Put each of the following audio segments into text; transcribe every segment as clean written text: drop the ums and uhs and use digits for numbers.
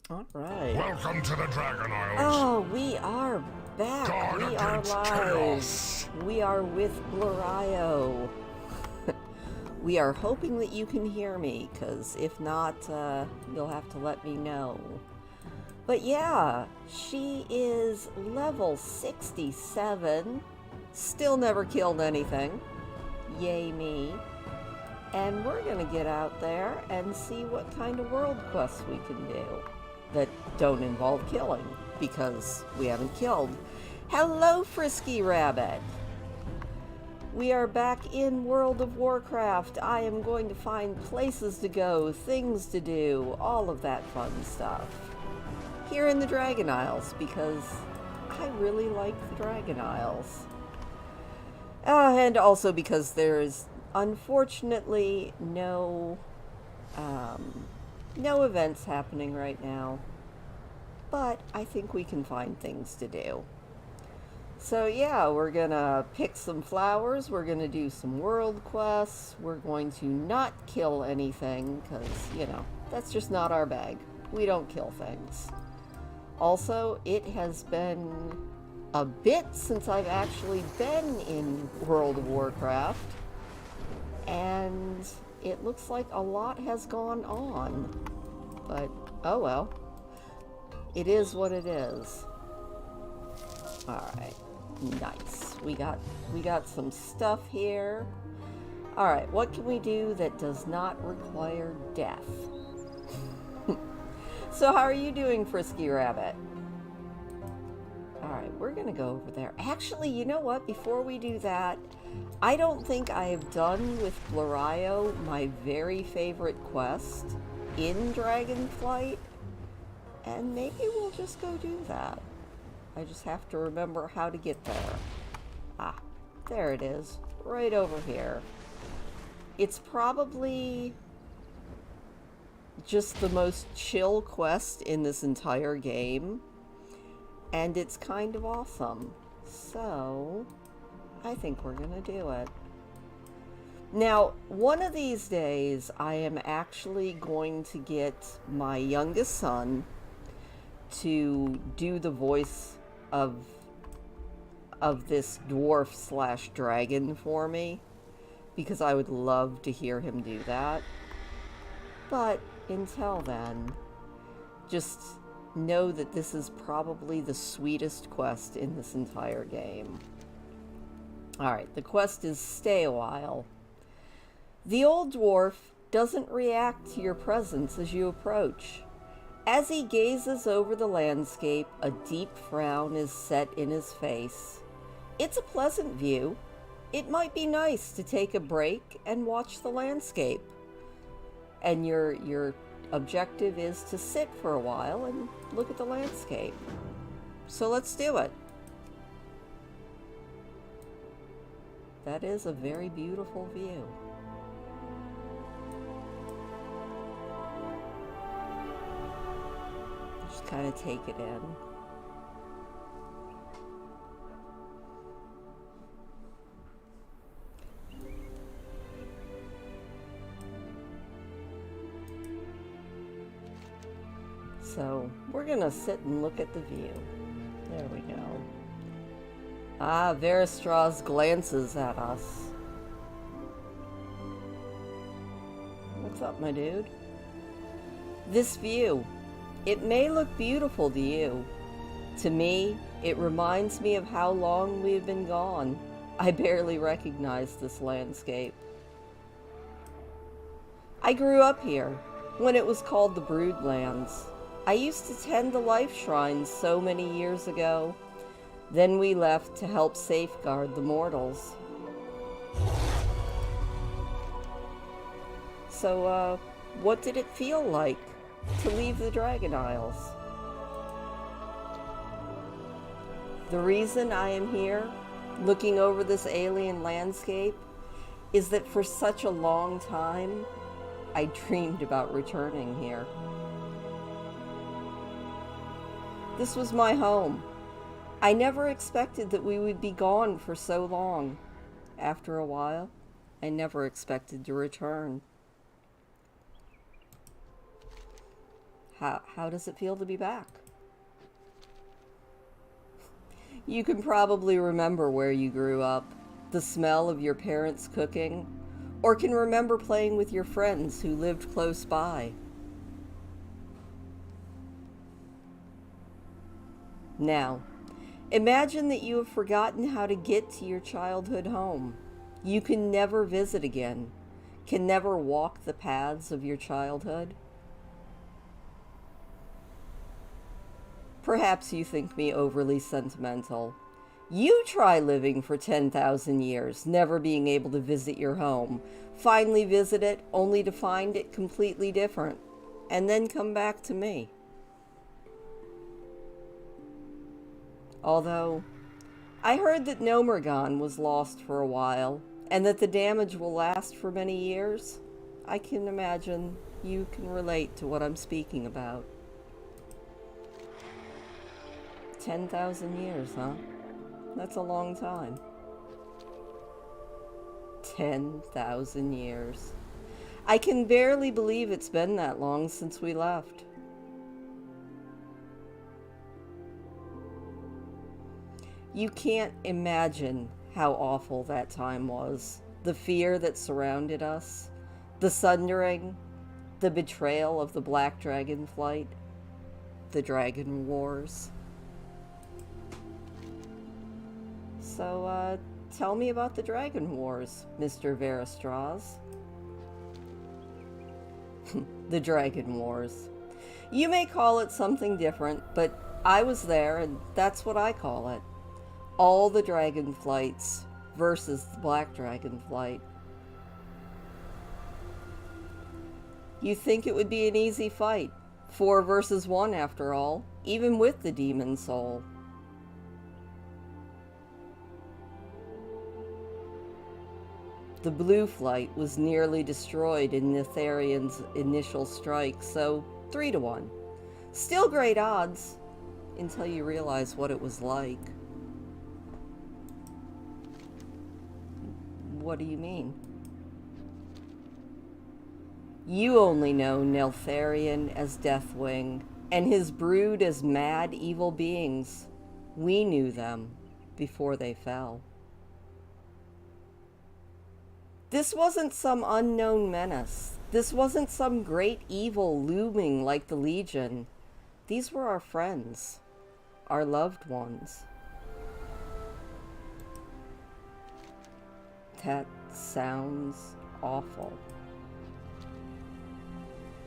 All right. Welcome to the Dragon Isles. Oh, we are back. God We are against live. chaos. We are with Blarryo. We are hoping that you can hear me, because if not, you'll have to let me know. But yeah, she is level 67. Still never killed anything. Yay me. And we're going to get out there and see what kind of world quests we can do that don't involve killing, because we haven't killed. Hello, Frisky Rabbit! We are back in World of Warcraft. I am going to find places to go, things to do, all of that fun stuff. Here in the Dragon Isles, because I really like the Dragon Isles. And also because there's unfortunately no events happening right now, but I think we can find things to do. So yeah, we're gonna pick some flowers, we're gonna do some world quests, we're going to not kill anything, because, you know, that's just not our bag. We don't kill things. Also, it has been a bit since I've actually been in World of Warcraft, and it looks like a lot has gone on. But, oh well. It is what it is. Alright. Nice. We got some stuff here. Alright, what can we do that does not require death? So how are you doing, Frisky Rabbit? Alright, we're gonna go over there. Actually, you know what? Before we do that, I don't think I have done with Blarryo my very favorite quest in Dragonflight, and maybe we'll just go do that. I just have to remember how to get there. Ah, there it is, right over here. It's probably just the most chill quest in this entire game, and it's kind of awesome. So I think we're gonna do it. Now, one of these days, I am actually going to get my youngest son to do the voice of this dwarf slash dragon for me, because I would love to hear him do that. But until then, just know that this is probably the sweetest quest in this entire game. Alright, the quest is Stay a While. The old dwarf doesn't react to your presence as you approach. As he gazes over the landscape, a deep frown is set in his face. It's a pleasant view. It might be nice to take a break and watch the landscape. And your objective is to sit for a while and look at the landscape. So let's do it. That is a very beautiful view. Just kind of take it in. So we're gonna sit and look at the view. There we go. Ah, Veristraz glances at us. What's up, my dude? This view. It may look beautiful to you. To me, it reminds me of how long we've been gone. I barely recognize this landscape. I grew up here, when it was called the Broodlands. I used to tend the life shrines so many years ago. Then we left to help safeguard the mortals. So, what did it feel like to leave the Dragon Isles? The reason I am here, looking over this alien landscape, is that for such a long time, I dreamed about returning here. This was my home. I never expected that we would be gone for so long. After a while, I never expected to return. How does it feel to be back? You can probably remember where you grew up, the smell of your parents' cooking, or can remember playing with your friends who lived close by. Now, imagine that you have forgotten how to get to your childhood home. You can never visit again, can never walk the paths of your childhood. Perhaps you think me overly sentimental. You try living for 10,000 years, never being able to visit your home, finally visit it only to find it completely different, and then come back to me. Although, I heard that Nomergon was lost for a while, and that the damage will last for many years. I can imagine you can relate to what I'm speaking about. 10,000 years, huh? That's a long time. 10,000 years. I can barely believe it's been that long since we left. You can't imagine how awful that time was. The fear that surrounded us, the sundering, the betrayal of the Black Dragon flight, the Dragon Wars. So, tell me about the Dragon Wars, Mr. Veristraz. The Dragon Wars. You may call it something different, but I was there, and that's what I call it. All the dragon flights versus the Black Dragon flight. You think it would be an easy fight. 4 versus 1 after all, even with the demon soul. The blue flight was nearly destroyed in Netherion's initial strike, so 3 to 1. Still great odds, until you realize what it was like. What do you mean? You only know Neltharion as Deathwing, and his brood as mad, evil beings. We knew them before they fell. This wasn't some unknown menace. This wasn't some great evil looming like the Legion. These were our friends, our loved ones. That sounds awful.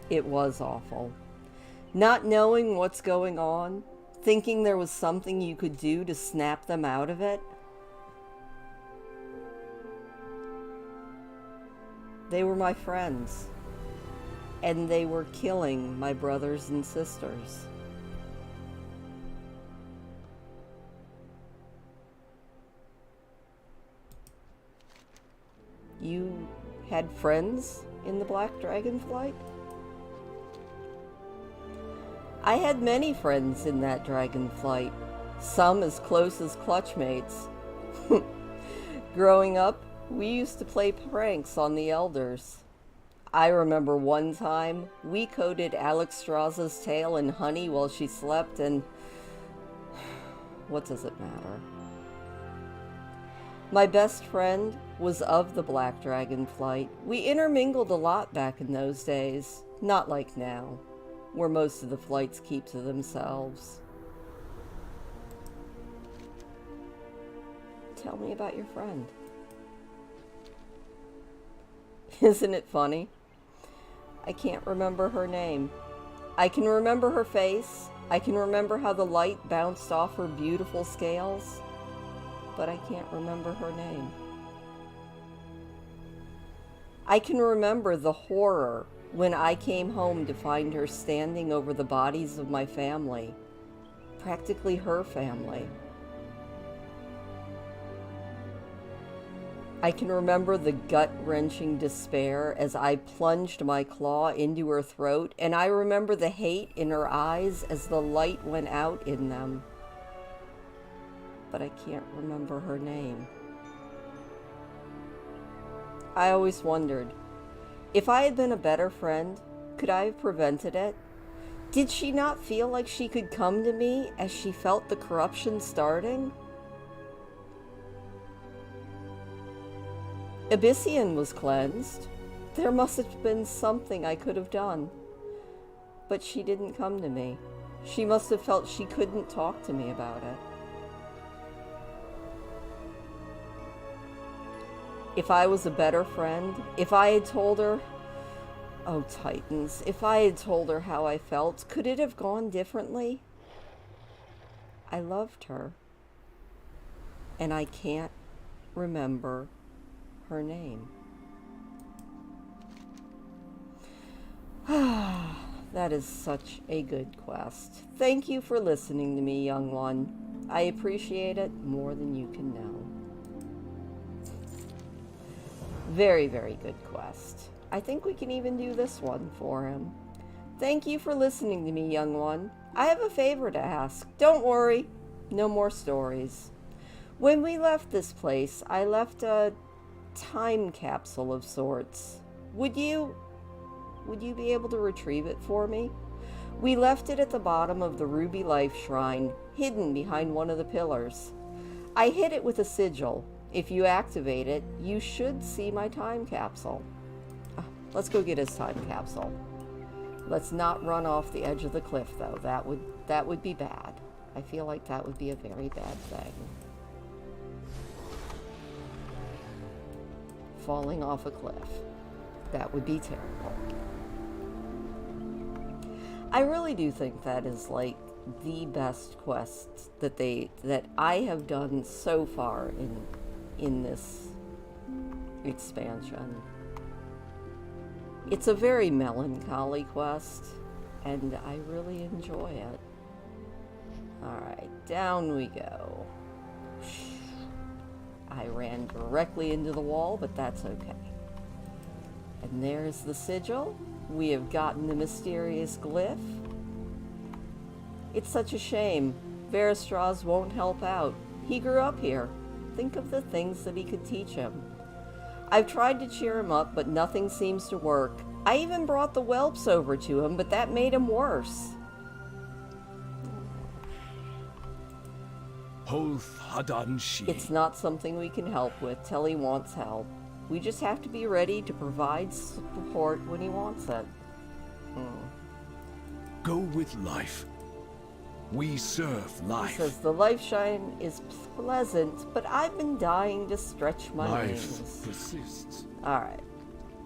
It was awful. Not knowing what's going on, thinking there was something you could do to snap them out of it. They were my friends, and they were killing my brothers and sisters. You had friends in the Black Dragon flight? I had many friends in that dragon flight, some as close as clutchmates. Growing up, we used to play pranks on the elders. I remember one time we coated Alexstrasza's tail in honey while she slept, and what does it matter? My best friend was of the Black Dragon flight. We intermingled a lot back in those days, not like now, where most of the flights keep to themselves. Tell me about your friend. Isn't it funny? I can't remember her name. I can remember her face. I can remember how the light bounced off her beautiful scales. But I can't remember her name. I can remember the horror when I came home to find her standing over the bodies of my family. Practically her family. I can remember the gut-wrenching despair as I plunged my claw into her throat, and I remember the hate in her eyes as the light went out in them. But I can't remember her name. I always wondered, if I had been a better friend, could I have prevented it? Did she not feel like she could come to me as she felt the corruption starting? Abyssian was cleansed. There must have been something I could have done. But she didn't come to me. She must have felt she couldn't talk to me about it. If I was a better friend, if I had told her, oh Titans, if I had told her how I felt, could it have gone differently? I loved her. And I can't remember her name. That is such a good quest. Thank you for listening to me, young one. I appreciate it more than you can know. Very, very good quest. I think we can even do this one for him. Thank you for listening to me, young one. I have a favor to ask. Don't worry, no more stories. When we left this place, I left a time capsule of sorts. Would you be able to retrieve it for me? We left it at the bottom of the Ruby Life Shrine, hidden behind one of the pillars. I hid it with a sigil. If you activate it, you should see my time capsule. Let's go get his time capsule. Let's not run off the edge of the cliff, though. That would be bad. I feel like that would be a very bad thing. Falling off a cliff. That would be terrible. I really do think that is like the best quest that I have done so far in this expansion. It's a very melancholy quest, and I really enjoy it. Alright, down we go. I ran directly into the wall, but that's okay. And there's the sigil. We have gotten the mysterious glyph. It's such a shame. Veristraz won't help out. He grew up here. Think of the things that he could teach him. I've tried to cheer him up, but nothing seems to work. I even brought the whelps over to him, but that made him worse. It's not something we can help with till he wants help. We just have to be ready to provide support when he wants it. Go with life. We serve life. He says the life shine is pleasant, but I've been dying to stretch my wings. Life persists. Alright.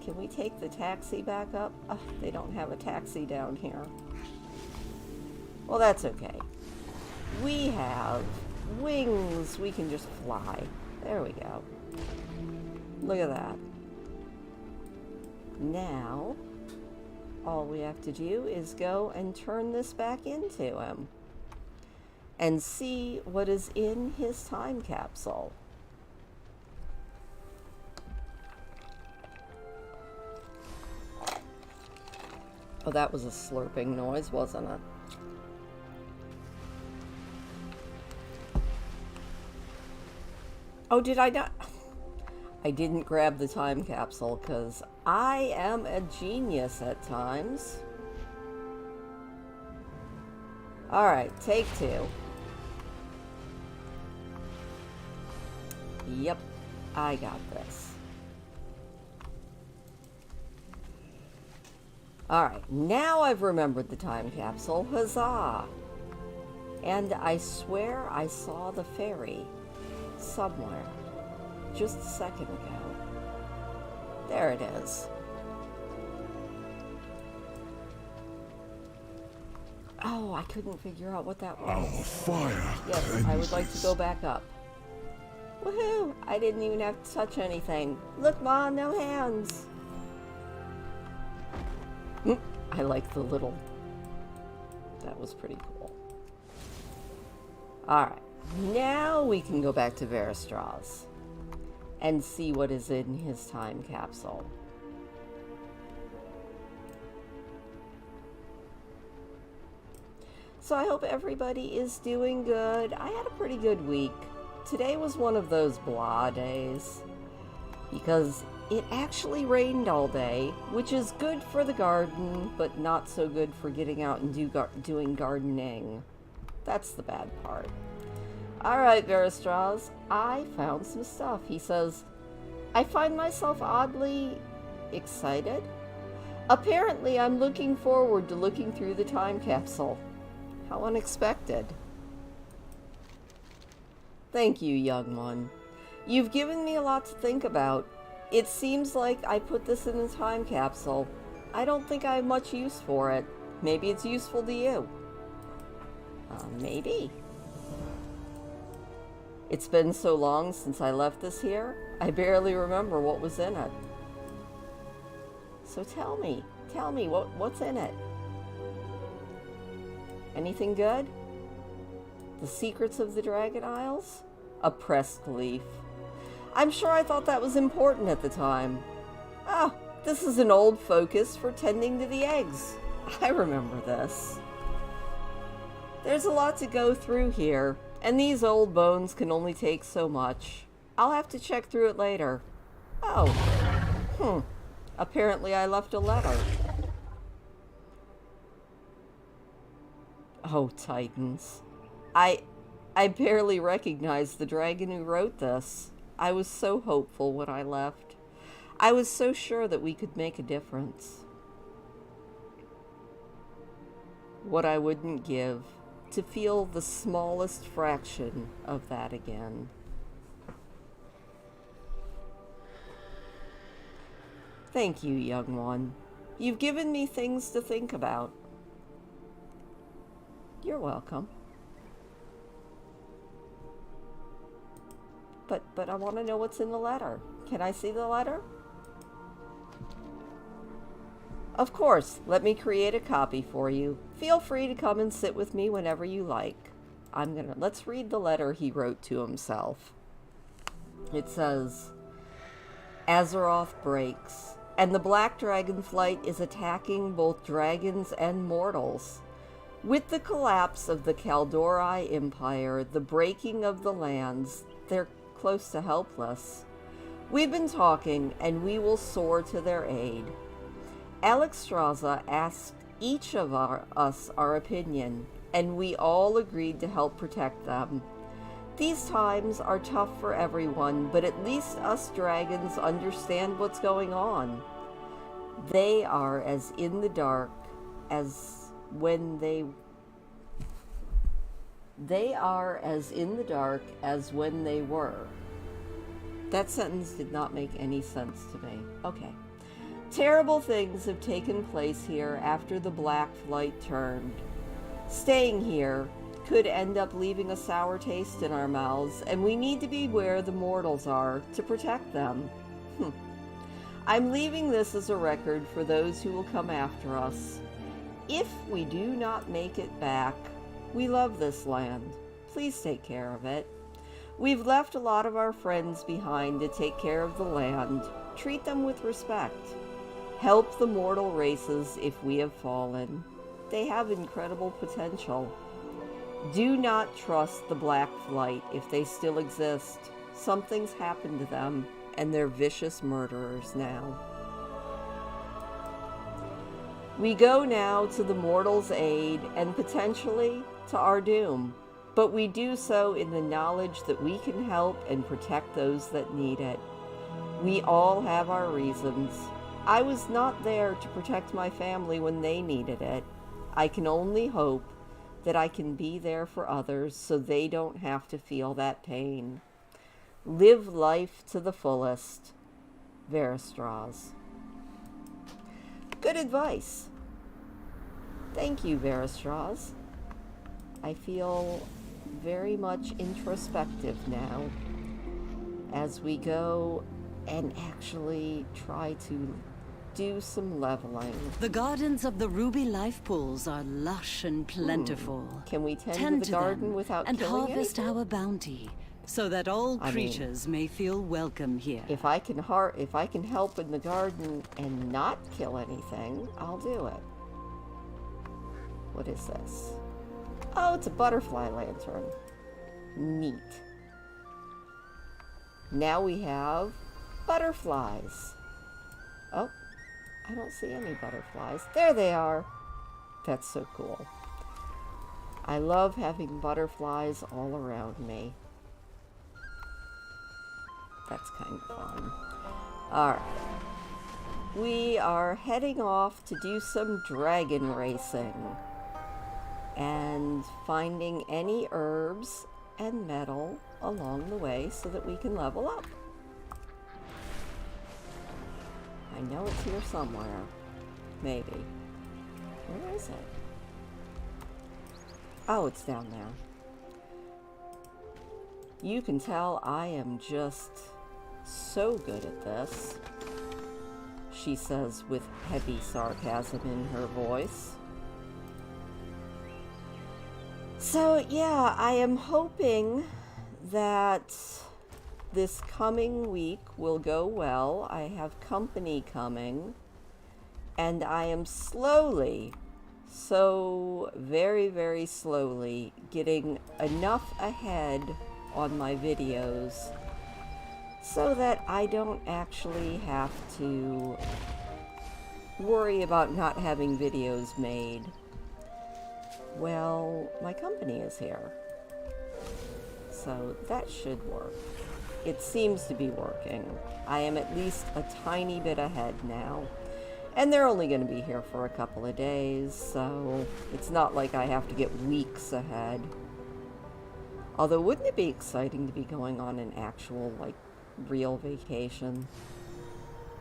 Can we take the taxi back up? They don't have a taxi down here. Well, that's okay. We have wings. We can just fly. There we go. Look at that. Now, all we have to do is go and turn this back into him and see what is in his time capsule. Oh, that was a slurping noise, wasn't it? Oh, did I not? I didn't grab the time capsule because I am a genius at times. Alright, take two. Yep, I got this. Alright, now I've remembered the time capsule. Huzzah! And I swear I saw the fairy somewhere just a second ago. There it is. Oh, I couldn't figure out what that was. Our fire. Yes, I would like to go back up. Woohoo! I didn't even have to touch anything. Look, Ma, no hands. I like the little... That was pretty cool. Alright, now we can go back to Veristraz and see what is in his time capsule. So I hope everybody is doing good. I had a pretty good week. Today was one of those blah days because it actually rained all day, which is good for the garden, but not so good for getting out and doing gardening. That's the bad part. Alright, Veristraz, I found some stuff. He says, I find myself oddly excited. Apparently, I'm looking forward to looking through the time capsule. How unexpected. Thank you, young one. You've given me a lot to think about. It seems like I put this in a time capsule. I don't think I have much use for it. Maybe it's useful to you. Maybe. It's been so long since I left this here, I barely remember what was in it. So tell me what's in it? Anything good? The Secrets of the Dragon Isles? A pressed leaf. I'm sure I thought that was important at the time. Ah, this is an old focus for tending to the eggs. I remember this. There's a lot to go through here, and these old bones can only take so much. I'll have to check through it later. Oh, apparently I left a letter. Oh, Titans. I barely recognized the dragon who wrote this. I was so hopeful when I left. I was so sure that we could make a difference. What I wouldn't give to feel the smallest fraction of that again. Thank you, young one. You've given me things to think about. You're welcome. But I want to know what's in the letter. Can I see the letter? Of course, let me create a copy for you. Feel free to come and sit with me whenever you like. Let's read the letter he wrote to himself. It says, Azeroth breaks, and the Black Dragon Flight is attacking both dragons and mortals. With the collapse of the Kaldori Empire, the breaking of the lands, they're close to helpless. We've been talking, and we will soar to their aid. Alexstrasza asked each of us our opinion, and we all agreed to help protect them. These times are tough for everyone, but at least us dragons understand what's going on. They are as in the dark as when they were. That sentence did not make any sense to me. Okay. Terrible things have taken place here after the Black Flight turned. Staying here could end up leaving a sour taste in our mouths, and we need to be where the mortals are to protect them. I'm leaving this as a record for those who will come after us. If we do not make it back, we love this land. Please take care of it. We've left a lot of our friends behind to take care of the land. Treat them with respect. Help the mortal races if we have fallen. They have incredible potential. Do not trust the Black Flight if they still exist. Something's happened to them, and they're vicious murderers now. We go now to the mortals' aid and potentially to our doom, but we do so in the knowledge that we can help and protect those that need it. We all have our reasons. I was not there to protect my family when they needed it. I can only hope that I can be there for others so they don't have to feel that pain. Live life to the fullest. Veristraz. Good advice. Thank you, Veristraz. I feel very much introspective now as we go and actually try to do some leveling. The gardens of the Ruby Life Pools are lush and plentiful. Can we tend to the garden them without and killing harvest anything? our bounty, so that all creatures may feel welcome here. If I can help in the garden and not kill anything, I'll do it. What is this? Oh, it's a butterfly lantern. Neat. Now we have butterflies. Oh, I don't see any butterflies. There they are. That's so cool. I love having butterflies all around me. That's kind of fun. Alright. We are heading off to do some dragon racing. And finding any herbs and metal along the way so that we can level up. I know it's here somewhere. Maybe. Where is it? Oh, it's down there. You can tell I am just so good at this, she says with heavy sarcasm in her voice. So, yeah, I am hoping that this coming week will go well. I have company coming, and I am slowly, so very, very slowly, getting enough ahead on my videos so that I don't actually have to worry about not having videos made. Well, my company is here, so that should work. It seems to be working. I am at least a tiny bit ahead now, and they're only going to be here for a couple of days, so it's not like I have to get weeks ahead. Although, wouldn't it be exciting to be going on an actual, like, real vacation?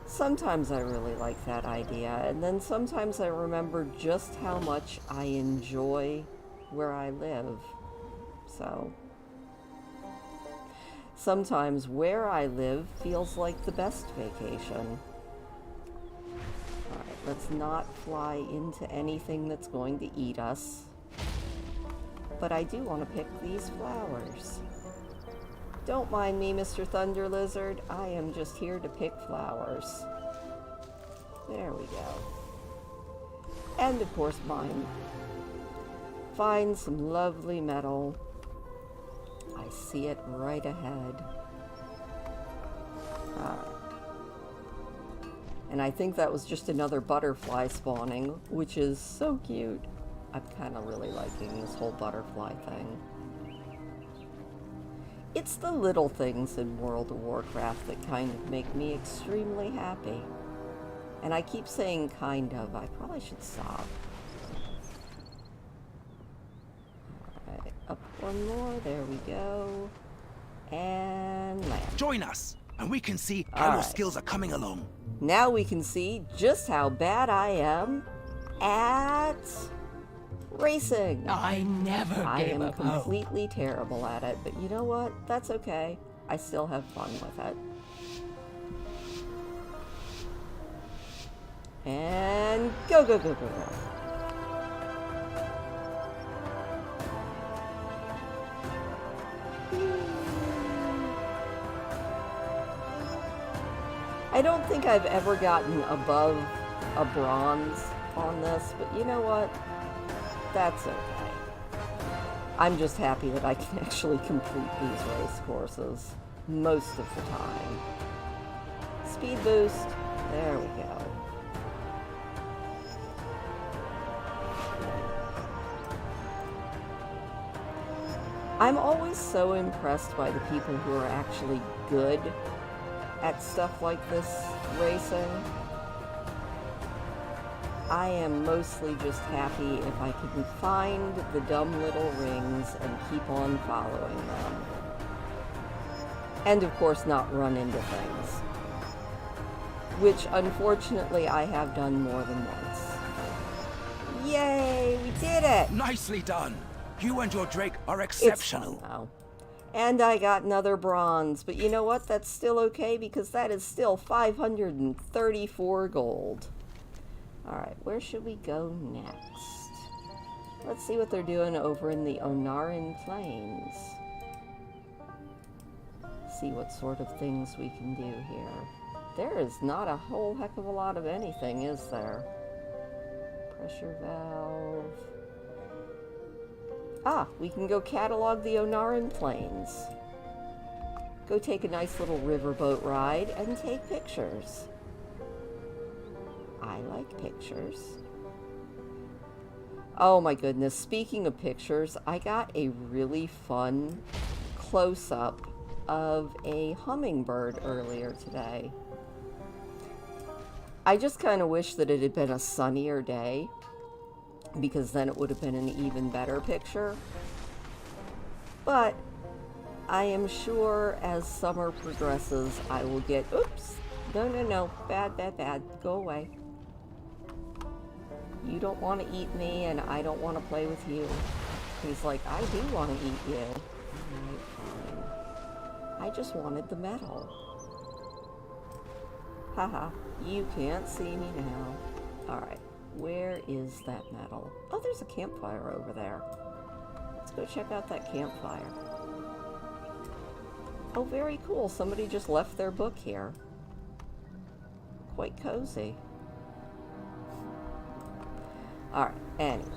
Sometimes I really like that idea, and then sometimes I remember just how much I enjoy where I live. So, sometimes where I live feels like the best vacation. Alright, let's not fly into anything that's going to eat us. But I do want to pick these flowers. Don't mind me, Mr. Thunder Lizard. I am just here to pick flowers. There we go. And of course mine. Find some lovely metal. I see it right ahead. Alright. And I think that was just another butterfly spawning, which is so cute. I'm kind of really liking this whole butterfly thing. It's the little things in World of Warcraft that kind of make me extremely happy. And I keep saying kind of. I probably should stop. Alright, up one more. There we go. And land. Join us, and we can see how All your right. skills are coming along. Now we can see just how bad I am at racing. I never I gave am up hope. completely terrible at it, but you know what? That's okay. I still have fun with it. And go, go, go, go, go. I don't think I've ever gotten above a bronze on this, but you know what? That's okay. I'm just happy that I can actually complete these race courses most of the time. Speed boost. There we go. I'm always so impressed by the people who are actually good at stuff like this racing. I am mostly just happy if I can find the dumb little rings and keep on following them. And of course not run into things. Which unfortunately I have done more than once. Yay, we did it! Nicely done. You and your Drake are It's fun exceptional. though. And I got another bronze, but you know what? That's still okay because that is still 534 gold. Alright, where should we go next? Let's see what they're doing over in the Onaran Plains. See what sort of things we can do here. There is not a whole heck of a lot of anything, is there? Pressure valve. Ah, we can go catalog the Onaran Plains. Go take a nice little riverboat ride and take pictures. I like pictures. Oh my goodness, speaking of pictures, I got a really fun close-up of a hummingbird earlier today. I just kind of wish that it had been a sunnier day, because then it would have been an even better picture. But I am sure as summer progresses, I will get... Oops! No. Bad. Go away. You don't want to eat me, and I don't want to play with you. He's like, I do want to eat you. Alright, fine. I just wanted the medal. Haha, you can't see me now. Alright, where is that medal? Oh, there's a campfire over there. Let's go check out that campfire. Oh, very cool. Somebody just left their book here. Quite cozy. Alright, anyway.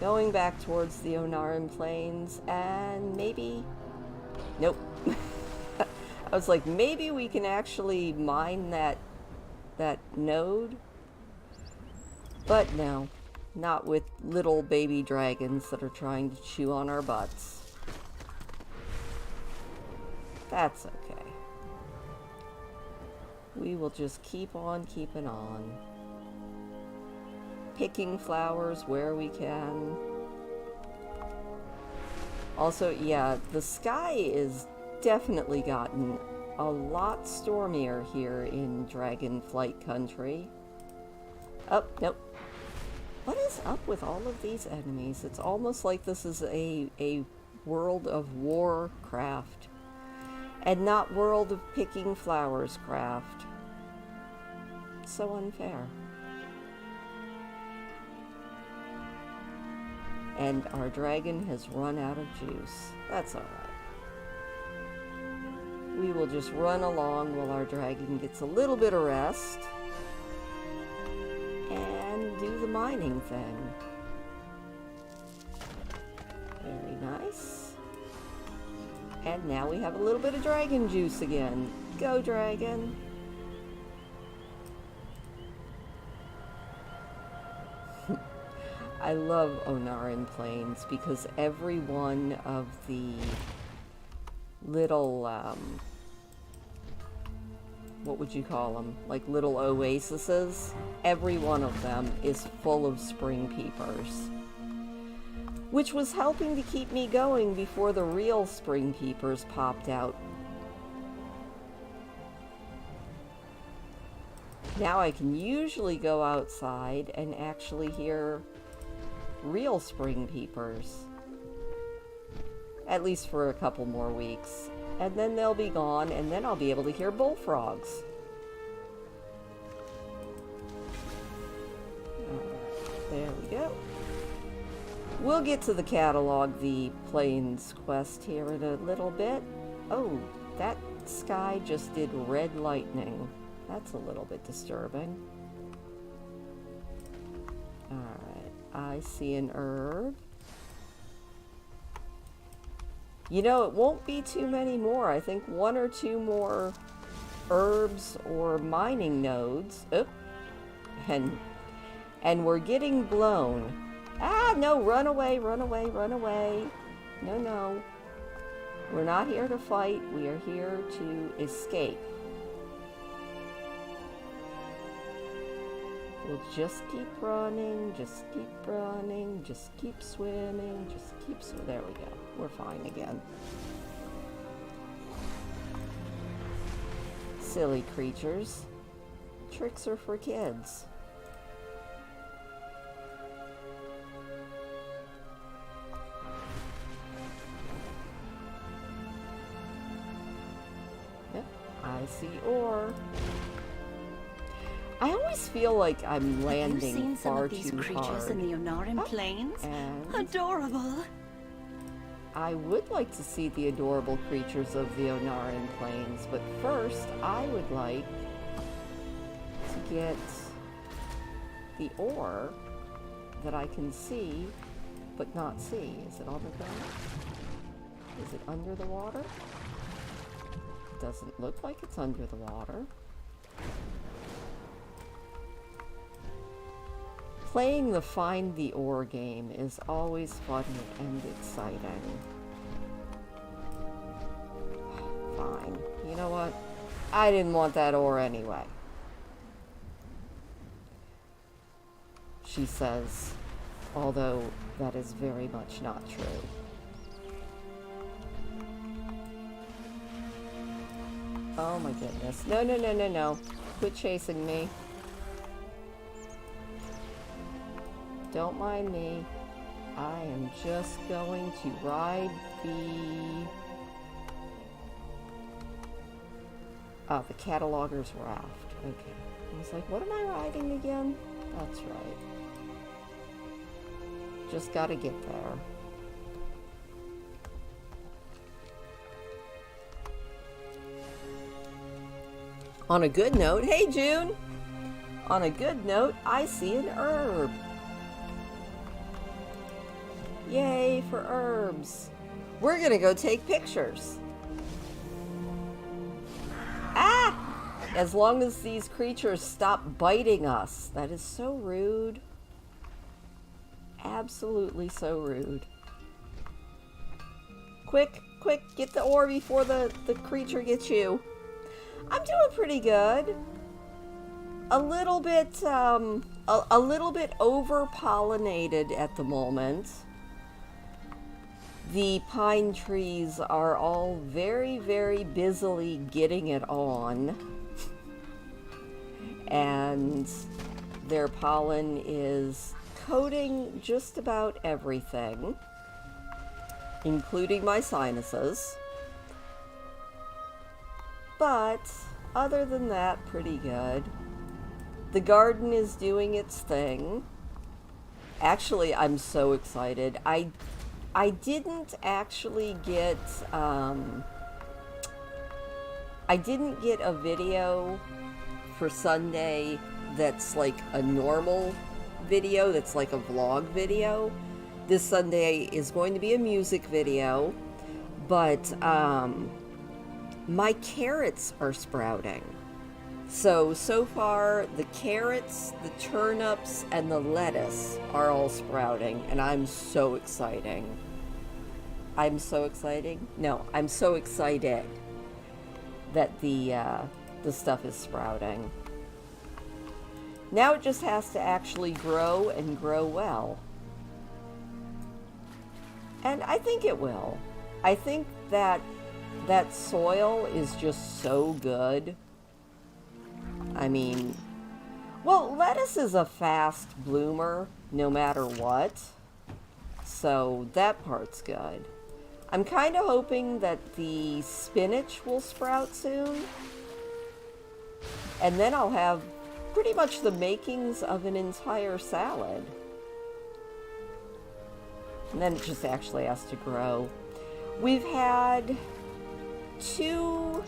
Going back towards the Onaran Plains, and maybe... Nope. I was like, maybe we can actually mine that node? But no. Not with little baby dragons that are trying to chew on our butts. That's okay. We will just keep on keeping on. Picking flowers where we can. Also, yeah, the sky is definitely gotten a lot stormier here in Dragonflight Country. Oh, nope. What is up with all of these enemies? It's almost like this is a World of Warcraft. And not World of Picking Flowers craft. So unfair. And our dragon has run out of juice. That's alright. We will just run along while our dragon gets a little bit of rest. And do the mining thing. Very nice. And now we have a little bit of dragon juice again. Go, dragon! I love Onaran Plains because every one of the little, what would you call them? Like little oases? Every one of them is full of spring peepers. Which was helping to keep me going before the real spring peepers popped out. Now I can usually go outside and actually hear real spring peepers. At least for a couple more weeks. And then they'll be gone, and then I'll be able to hear bullfrogs. There we go. We'll get to the catalog, the Plains quest here in a little bit. Oh, that sky just did red lightning. That's a little bit disturbing. Alright, I see an herb. You know, it won't be too many more. I think 1 or 2 more herbs or mining nodes. Oh, and we're getting blown. Ah, no, run away, run away, run away. No, no. We're not here to fight. We are here to escape. We'll just keep running, just keep running, just keep swimming, just keep swimming. There we go. We're fine again. Silly creatures. Tricks are for kids. Yep, I see ore. I always feel like I'm landing far too hard. Have you seen some of these creatures in the Onaran Plains? Adorable! I would like to see the adorable creatures of the Onaran Plains, but first I would like to get the ore that I can see, but not see. Is it on the ground? Is it under the water? Doesn't look like it's under the water. Playing the Find the Ore game is always fun and exciting. Fine. You know what? I didn't want that ore anyway. She says, although that is very much not true. Oh my goodness. No, no, no, no, no. Quit chasing me. Don't mind me. I am just going to ride the cataloger's raft. Okay. I was like, what am I riding again? That's right. Just gotta get there. On a good note, hey June! On a good note, I see an herb. Yay for herbs. We're gonna go take pictures. Ah! As long as these creatures stop biting us. That is so rude. Absolutely so rude. Quick, quick, get the ore before the creature gets you. I'm doing pretty good. A little bit over-pollinated at the moment. The pine trees are all very, very busily getting it on. And their pollen is coating just about everything, including my sinuses. But other than that, pretty good. The garden is doing its thing. Actually, I'm so excited. I didn't actually get a video for Sunday that's like a normal video, that's like a vlog video. This Sunday is going to be a music video, but my carrots are sprouting. So far, the carrots, the turnips, and the lettuce are all sprouting, and I'm so excited. I'm so excited that the stuff is sprouting. Now it just has to actually grow and grow well. And I think it will. I think that soil is just so good. I mean, well, lettuce is a fast bloomer no matter what. So that part's good. I'm kind of hoping that the spinach will sprout soon. And then I'll have pretty much the makings of an entire salad. And then it just actually has to grow. We've had two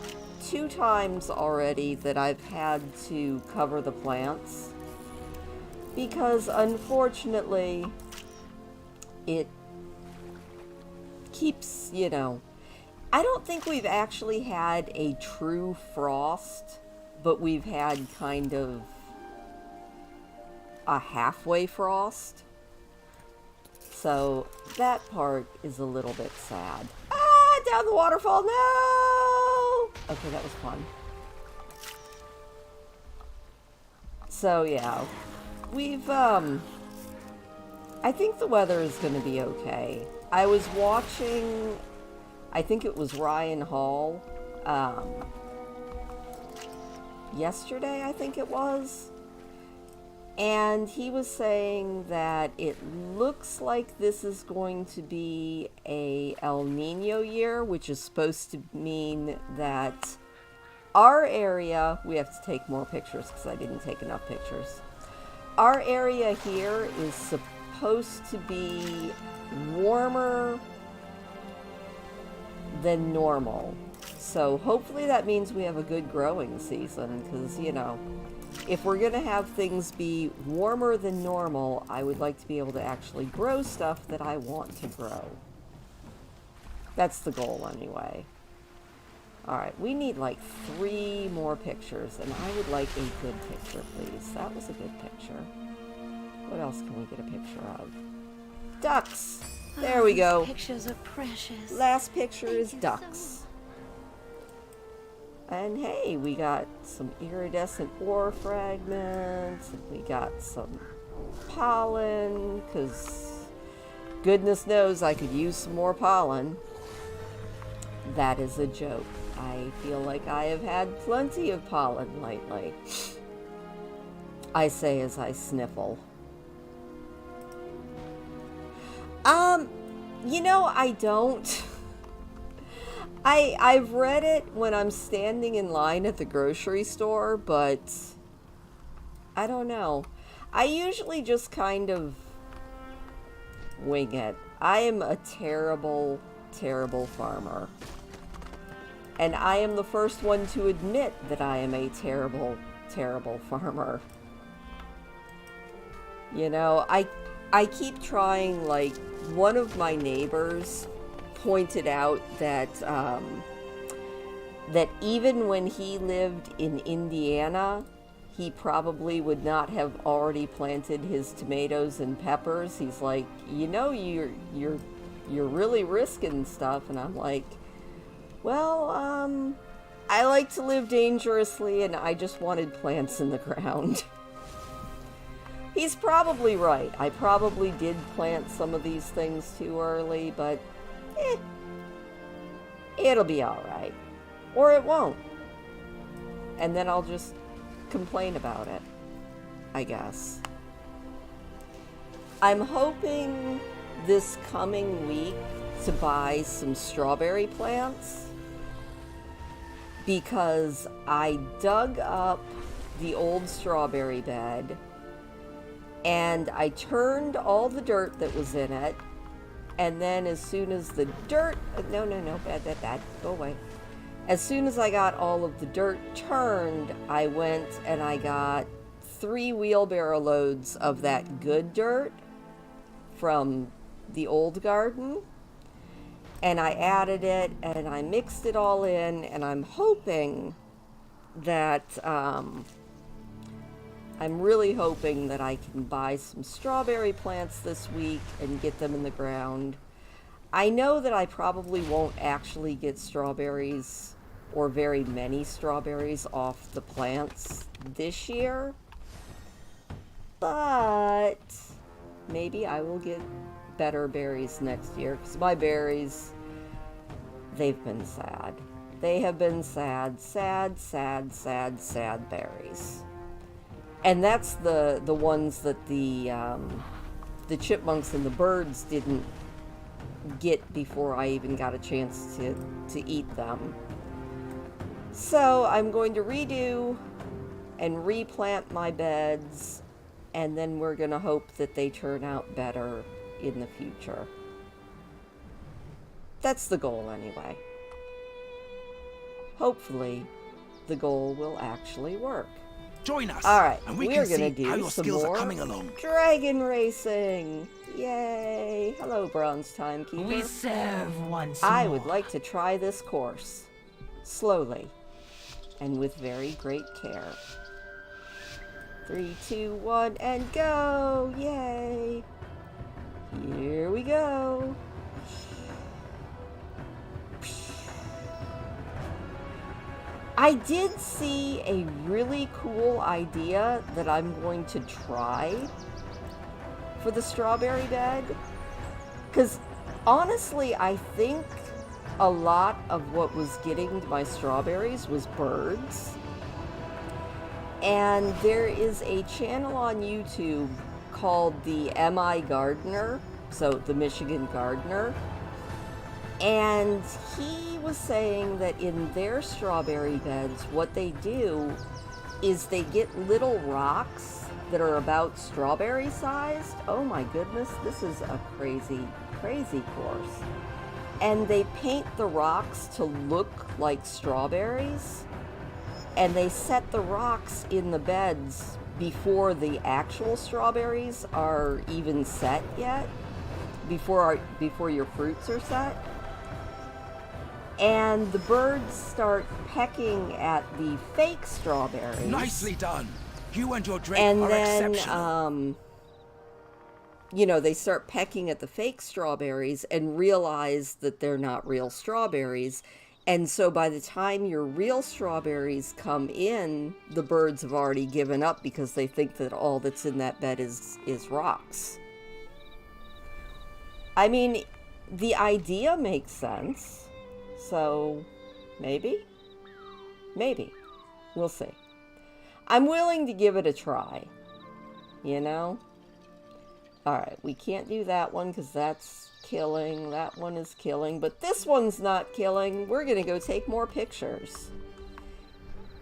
times already that I've had to cover the plants because unfortunately it keeps, you know, I don't think we've actually had a true frost, but we've had kind of a halfway frost. So that part is a little bit sad. Ah, down the waterfall, no! Okay, that was fun. So yeah, we've, I think the weather is going to be okay. I was watching, I think it was Ryan Hall, yesterday, I think it was. And he was saying that it looks like this is going to be a El Nino year, which is supposed to mean that our area, we have to take more pictures because I didn't take enough pictures. Our area here is supposed to be warmer than normal. So hopefully that means we have a good growing season because, you know, if we're going to have things be warmer than normal, I would like to be able to actually grow stuff that I want to grow. That's the goal anyway. Alright, we need like 3 more pictures, and I would like a good picture, please. That was a good picture. What else can we get a picture of? Ducks! There we go. These pictures are precious. Last picture Thank is you so ducks. And hey, we got some iridescent ore fragments. We got some pollen, because goodness knows I could use some more pollen. That is a joke. I feel like I have had plenty of pollen lately. I say as I sniffle. You know, I don't. I've read it when I'm standing in line at the grocery store, but I don't know. I usually just kind of wing it. I am a terrible, terrible farmer. And I am the first one to admit that I am a terrible, terrible farmer. You know, I keep trying, like, one of my neighbors pointed out that that even when he lived in Indiana, he probably would not have already planted his tomatoes and peppers. He's like, you know, you're really risking stuff. And I'm like, well, I like to live dangerously, and I just wanted plants in the ground. He's probably right. I probably did plant some of these things too early, but it'll be alright. Or it won't. And then I'll just complain about it, I guess. I'm hoping this coming week to buy some strawberry plants, because I dug up the old strawberry bed and I turned all the dirt that was in it, and then as soon as the dirt, no, bad, go away. As soon as I got all of the dirt turned, I went and I got 3 wheelbarrow loads of that good dirt from the old garden, and I added it and I mixed it all in, and I'm hoping that I'm really hoping that I can buy some strawberry plants this week and get them in the ground. I know that I probably won't actually get strawberries, or very many strawberries, off the plants this year, but maybe I will get better berries next year, because my berries, they've been sad. They have been sad berries. And that's the ones that the chipmunks and the birds didn't get before I even got a chance to eat them. So I'm going to redo and replant my beds, and then we're going to hope that they turn out better in the future. That's the goal anyway. Hopefully, the goal will actually work. Join us. All right, and we we're can gonna see how do your some skills more are coming along. dragon racing. Yay! Hello, Bronze Timekeeper. We serve once I more. would like to try this course slowly and with very great care. 3, 2, 1, and go! Yay! Here we go. I did see a really cool idea that I'm going to try for the strawberry bed. Because honestly, I think a lot of what was getting my strawberries was birds. And there is a channel on YouTube called the MI Gardener, so the Michigan Gardener. And he was saying that in their strawberry beds, what they do is they get little rocks that are about strawberry sized. Oh my goodness, this is a crazy, crazy course. And they paint the rocks to look like strawberries, and they set the rocks in the beds before the actual strawberries are even set yet, before your fruits are set. And the birds start pecking at the fake strawberries. Nicely done. You and your drake And are then, exceptional. they start pecking at the fake strawberries and realize that they're not real strawberries. And so by the time your real strawberries come in, the birds have already given up because they think that all that's in that bed is rocks. I mean, the idea makes sense. So maybe? Maybe. We'll see. I'm willing to give it a try. Alright, we can't do that one because that's killing. That one is killing. But this one's not killing. We're going to go take more pictures.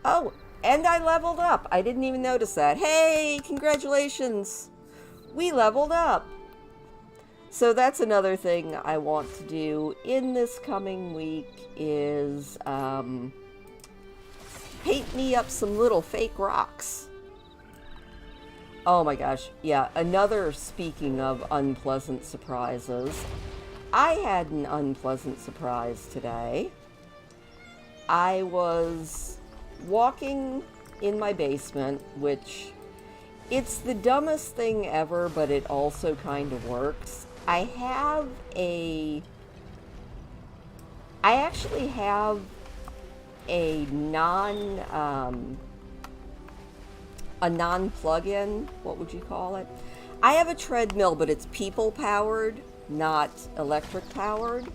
Oh, and I leveled up. I didn't even notice that. Hey, congratulations. We leveled up. So that's another thing I want to do in this coming week is paint me up some little fake rocks. Oh my gosh, yeah, another, speaking of unpleasant surprises, I had an unpleasant surprise today. I was walking in my basement, which, it's the dumbest thing ever, but it also kind of works. I actually have a non-plug-in, what would you call it? I have a treadmill, but it's people-powered, not electric-powered.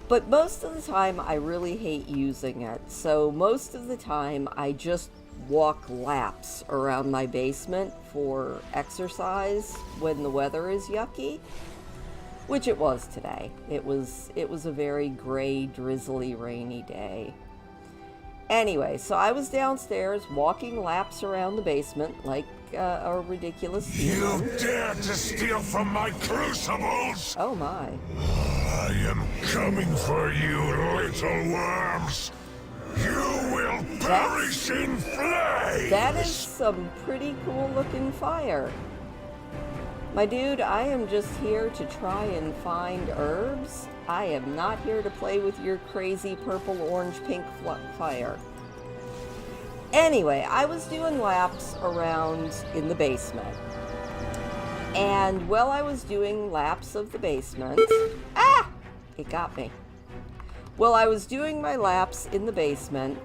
But most of the time, I really hate using it. So most of the time, I just walk laps around my basement for exercise when the weather is yucky, which it was today. It was a very gray, drizzly, rainy day. Anyway, so I was downstairs walking laps around the basement like a ridiculous human. You dare to steal from my crucibles? Oh my. I am coming for you, little worms. You will perish in flames. That is some pretty cool looking fire. My dude, I am just here to try and find herbs. I am not here to play with your crazy purple, orange, pink fire. Anyway, I was doing laps around in the basement. And while I was doing laps of the basement... Ah! It got me. While I was doing my laps in the basement,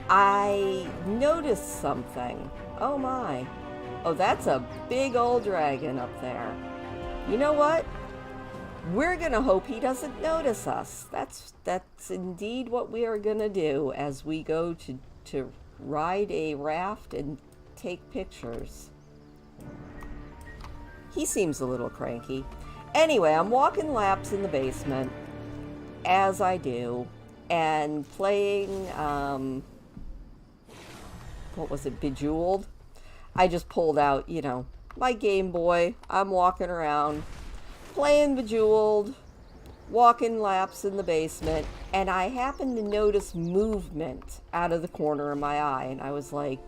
I noticed something. Oh my. Oh, that's a big old dragon up there. You know what? We're gonna hope he doesn't notice us. That's indeed what we are gonna do as we go to ride a raft and take pictures. He seems a little cranky. Anyway, I'm walking laps in the basement, as I do, and playing, what was it, Bejeweled? I just pulled out, my Game Boy. I'm walking around, playing Bejeweled, walking laps in the basement, and I happened to notice movement out of the corner of my eye, and I was like,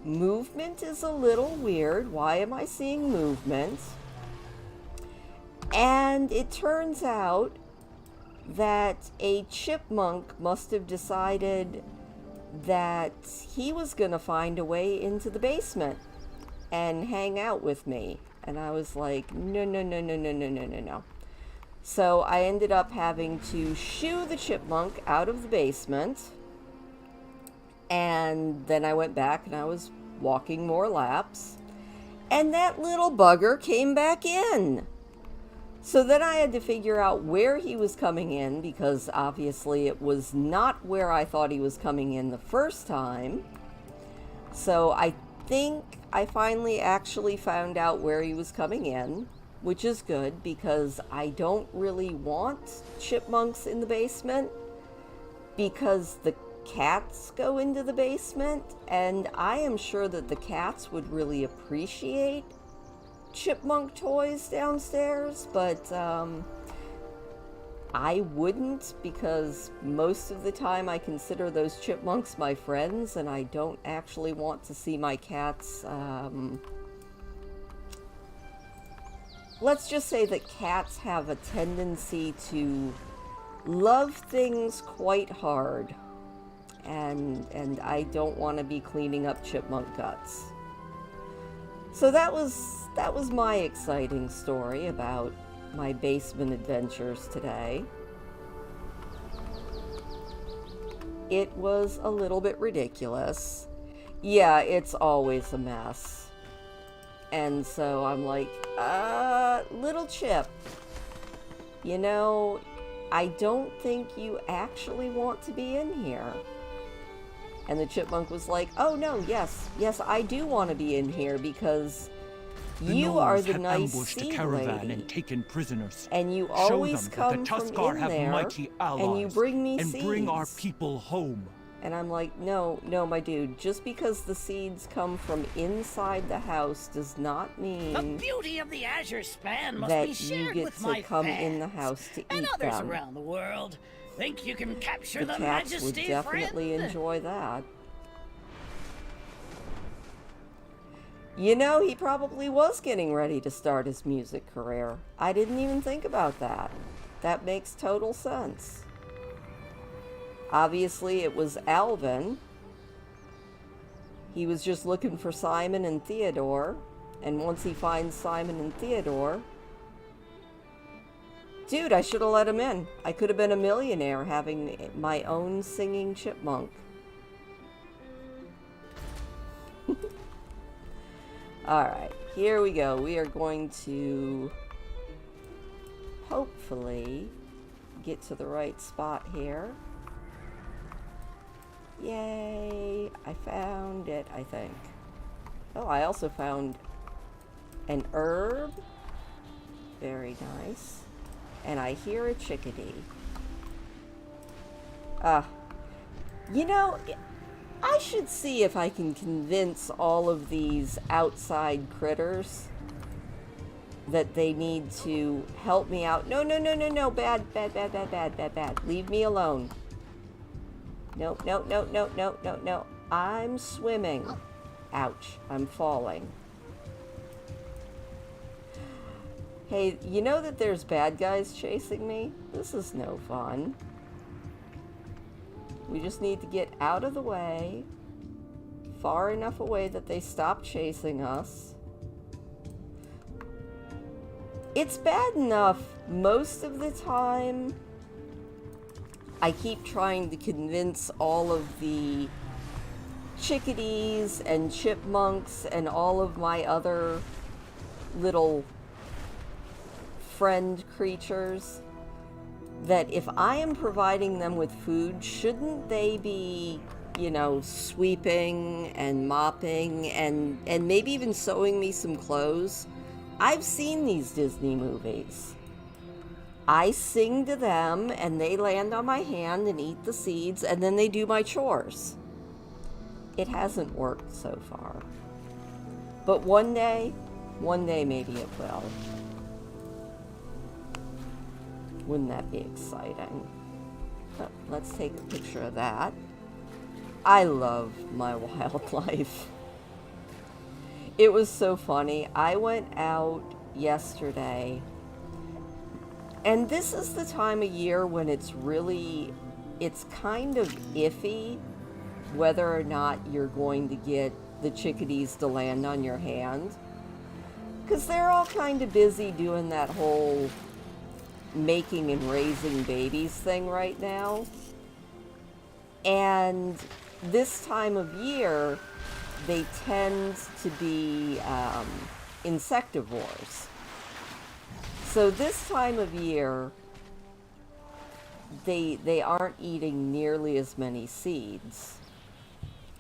movement is a little weird. Why am I seeing movement? And it turns out that a chipmunk must have decided that he was going to find a way into the basement and hang out with me. And I was like, no. So I ended up having to shoo the chipmunk out of the basement. And then I went back and I was walking more laps. And that little bugger came back in. So then I had to figure out where he was coming in, because obviously it was not where I thought he was coming in the first time. So I think I finally actually found out where he was coming in, which is good because I don't really want chipmunks in the basement because the cats go into the basement, and I am sure that the cats would really appreciate chipmunk toys downstairs, but I wouldn't, because most of the time I consider those chipmunks my friends, and I don't actually want to see my cats, let's just say that cats have a tendency to love things quite hard, and I don't want to be cleaning up chipmunk guts. So that was my exciting story about my basement adventures today. It was a little bit ridiculous. Yeah, it's always a mess. And so I'm like, little Chip, you know, I don't think you actually want to be in here. And the chipmunk was like, oh no, yes, I do want to be in here because you are the nice seed lady. And taken prisoners. And you Show always them come that the from Tuskarr in have there, mighty allies, and you bring me and seeds. bring our people home. And I'm like, no, my dude, just because the seeds come from inside the house does not mean The beauty of the Azure Span must that be you shared get with to my come fans in the house to and eat others them. around the world. Think you can capture The the cats would majesty, definitely friend? enjoy that. You know, he probably was getting ready to start his music career. I didn't even think about that. That makes total sense. Obviously, it was Alvin. He was just looking for Simon and Theodore. And once he finds Simon and Theodore... Dude, I should have let him in. I could have been a millionaire having my own singing chipmunk. Alright, here we go. We are going to hopefully get to the right spot here. Yay! I found it, I think. Oh, I also found an herb. Very nice. And I hear a chickadee. You know, I should see if I can convince all of these outside critters that they need to help me out. No, bad. Leave me alone. No. I'm swimming. Ouch, I'm falling. Hey, you know that there's bad guys chasing me? This is no fun. We just need to get out of the way, far enough away that they stop chasing us. It's bad enough most of the time. I keep trying to convince all of the chickadees and chipmunks and all of my other little friend creatures that if I am providing them with food, shouldn't they be, you know, sweeping and mopping and maybe even sewing me some clothes? I've seen these Disney movies. I sing to them and they land on my hand and eat the seeds and then they do my chores. It hasn't worked so far. But one day maybe it will. Wouldn't that be exciting? But let's take a picture of that. I love my wildlife. It was so funny. I went out yesterday, and this is the time of year when it's kind of iffy whether or not you're going to get the chickadees to land on your hand. Because they're all kind of busy doing that whole making and raising babies thing right now. And this time of year, they tend to be insectivores. So this time of year, they aren't eating nearly as many seeds,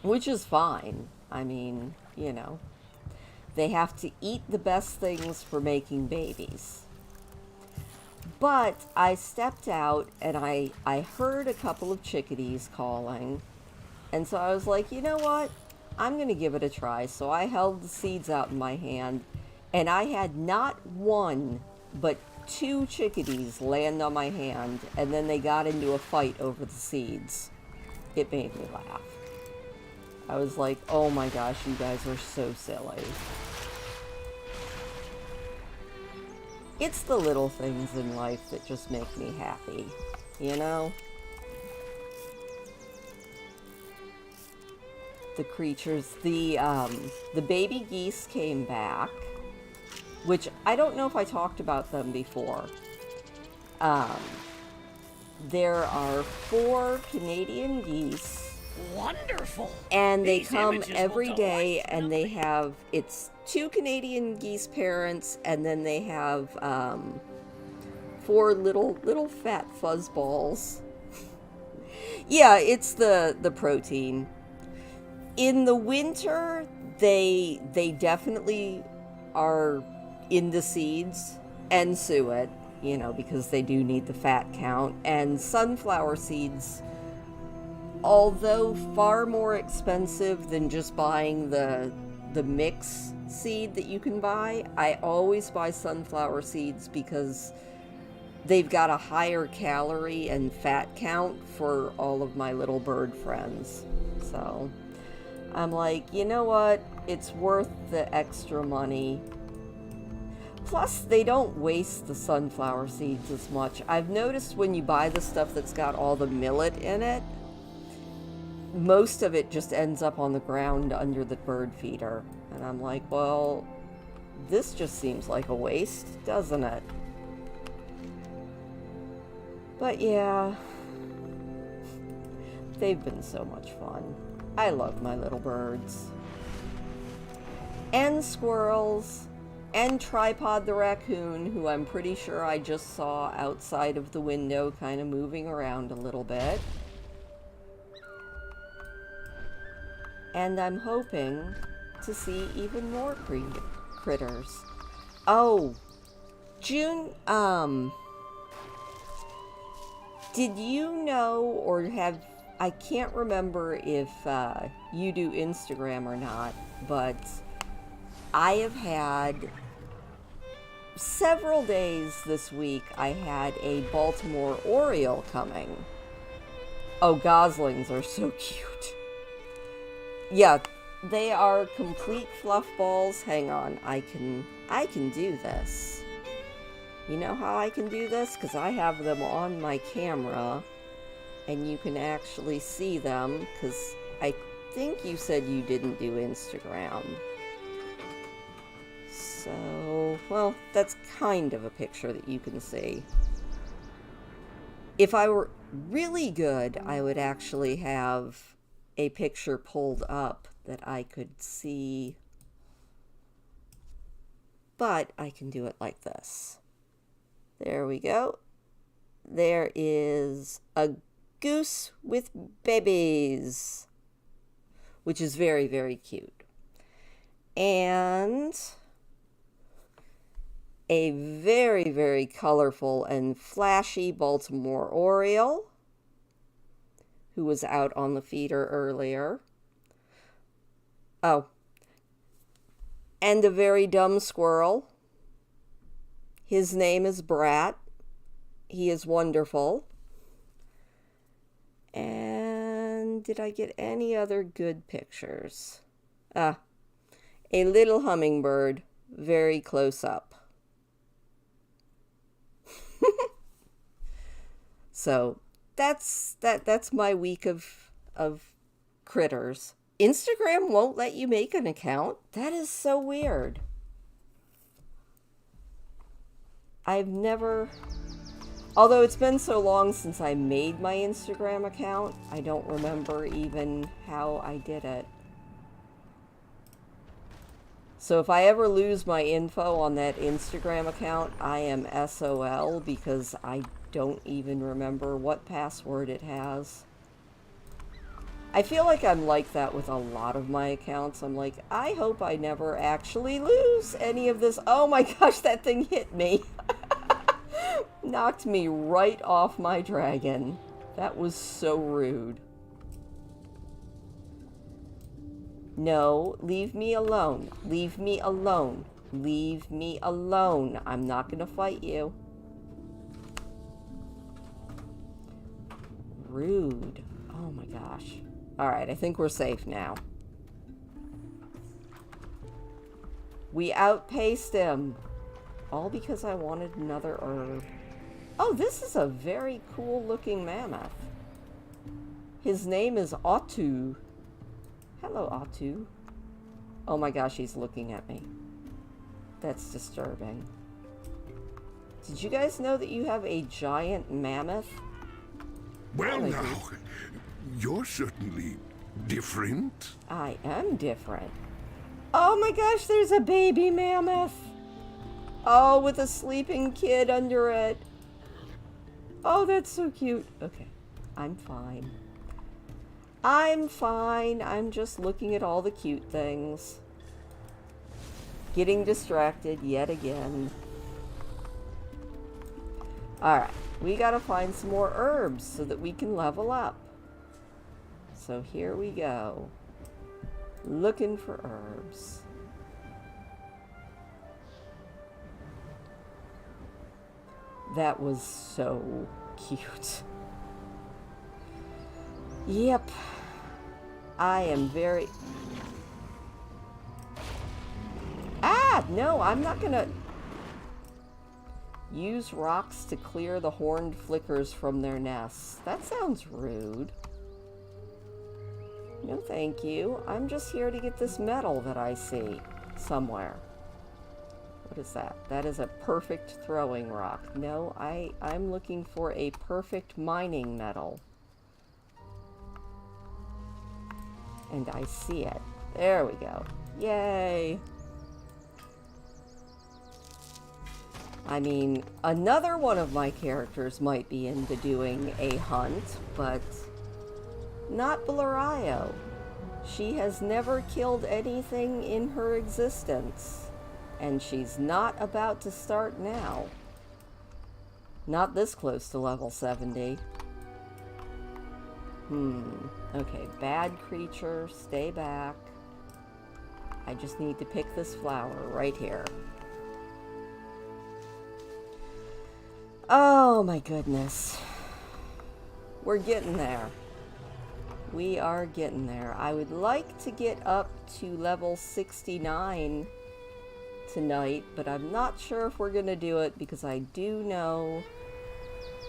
which is fine. I mean, you know, they have to eat the best things for making babies. But I stepped out and I heard a couple of chickadees calling. And so I was like, you know what? I'm going to give it a try. So I held the seeds out in my hand. And I had not one, but 2 chickadees land on my hand. And then they got into a fight over the seeds. It made me laugh. I was like, oh my gosh, you guys are so silly. It's the little things in life that just make me happy, you know? the creatures. The baby geese came back, which I don't know if I talked about them before. There are 4 Canadian geese. Wonderful. And they These come images will every day, delight and they have, it's 2 Canadian geese parents, and then they have 4 little fat fuzz balls. Yeah, it's the protein. In the winter, they definitely are into seeds and suet, you know, because they do need the fat count. And sunflower seeds, although far more expensive than just buying the mix seed that you can buy, I always buy sunflower seeds because they've got a higher calorie and fat count for all of my little bird friends. So I'm like, you know what? It's worth the extra money. Plus, they don't waste the sunflower seeds as much. I've noticed when you buy the stuff that's got all the millet in it, most of it just ends up on the ground under the bird feeder. And I'm like, well, this just seems like a waste, doesn't it? But yeah, they've been so much fun. I love my little birds. And squirrels. And Tripod the raccoon, who I'm pretty sure I just saw outside of the window kind of moving around a little bit. And I'm hoping to see even more critters. Oh, June, did you know, or have, I can't remember if you do Instagram or not, but I have had several days this week, I had a Baltimore Oriole coming. Oh, goslings are so cute. Yeah, they are complete fluff balls. Hang on, I can do this. You know how I can do this? Because I have them on my camera, and you can actually see them, because I think you said you didn't do Instagram. So, well, that's kind of a picture that you can see. If I were really good, I would actually have a picture pulled up that I could see, but I can do it like this. There we go. There is a goose with babies, which is very, very cute. And a very, very colorful and flashy Baltimore Oriole, who was out on the feeder earlier. Oh, and a very dumb squirrel. His name is Brat. He is wonderful. And did I get any other good pictures? A little hummingbird, very close up. So that's my week of critters. Instagram won't let you make an account? That is so weird. I've never, although it's been so long since I made my Instagram account, I don't remember even how I did it. So if I ever lose my info on that Instagram account, I am SOL, because I don't even remember what password it has. I feel like I'm like that with a lot of my accounts. I'm like, I hope I never actually lose any of this. Oh my gosh, that thing hit me. Knocked me right off my dragon. That was so rude. No, leave me alone. Leave me alone. Leave me alone. I'm not gonna fight you. Rude. Oh my gosh. Alright, I think we're safe now. We outpaced him. All because I wanted another herb. Oh, this is a very cool looking mammoth. His name is Ottu. Hello, Atu. Oh my gosh, he's looking at me. That's disturbing. Did you guys know that you have a giant mammoth? Well, Hello, now, dude. you're certainly different. I am different. Oh my gosh, there's a baby mammoth. Oh, with a sleeping kid under it. Oh, that's so cute. Okay, I'm fine. I'm fine. I'm just looking at all the cute things. Getting distracted yet again. Alright, we gotta find some more herbs so that we can level up. So here we go. Looking for herbs. That was so cute. Yep. I am very... Ah! No, I'm not gonna... Use rocks to clear the horned flickers from their nests. That sounds rude. No, thank you. I'm just here to get this metal that I see somewhere. What is that? That is a perfect throwing rock. No, I'm looking for a perfect mining metal. And I see it. There we go. Yay! I mean, another one of my characters might be into doing a hunt, but not Blarryo. She has never killed anything in her existence, and she's not about to start now. Not this close to level 70. Okay, bad creature, stay back. I just need to pick this flower right here. Oh my goodness. We're getting there. We are getting there. I would like to get up to level 69 tonight, but I'm not sure if we're going to do it because I do know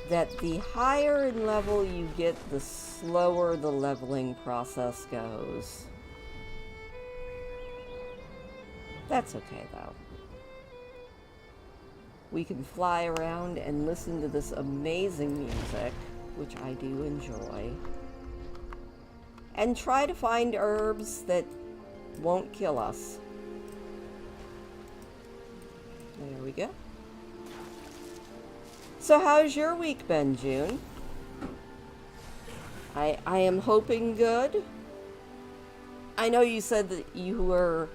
that the higher in level you get, the slower the leveling process goes. That's okay though. We can fly around and listen to this amazing music, which I do enjoy. And try to find herbs that won't kill us. There we go. So how's your week been, June? I am hoping good. I know you said that you were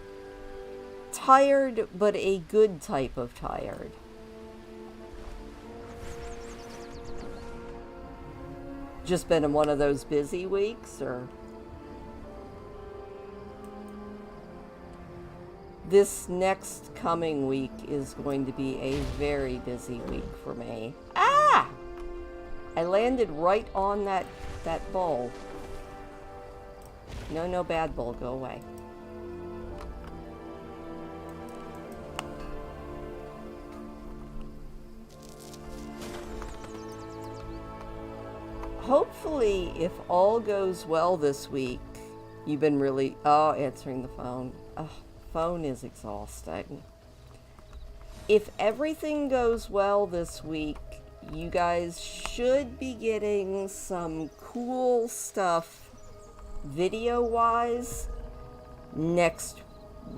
tired, but a good type of tired. Just been in one of those busy weeks, or? This next coming week is going to be a very busy week for me. Ah! I landed right on that bull. No, bad bull, go away. Hopefully, if all goes well this week, you've been really... Oh, answering the phone. Oh, phone is exhausting. If everything goes well this week, you guys should be getting some cool stuff video-wise next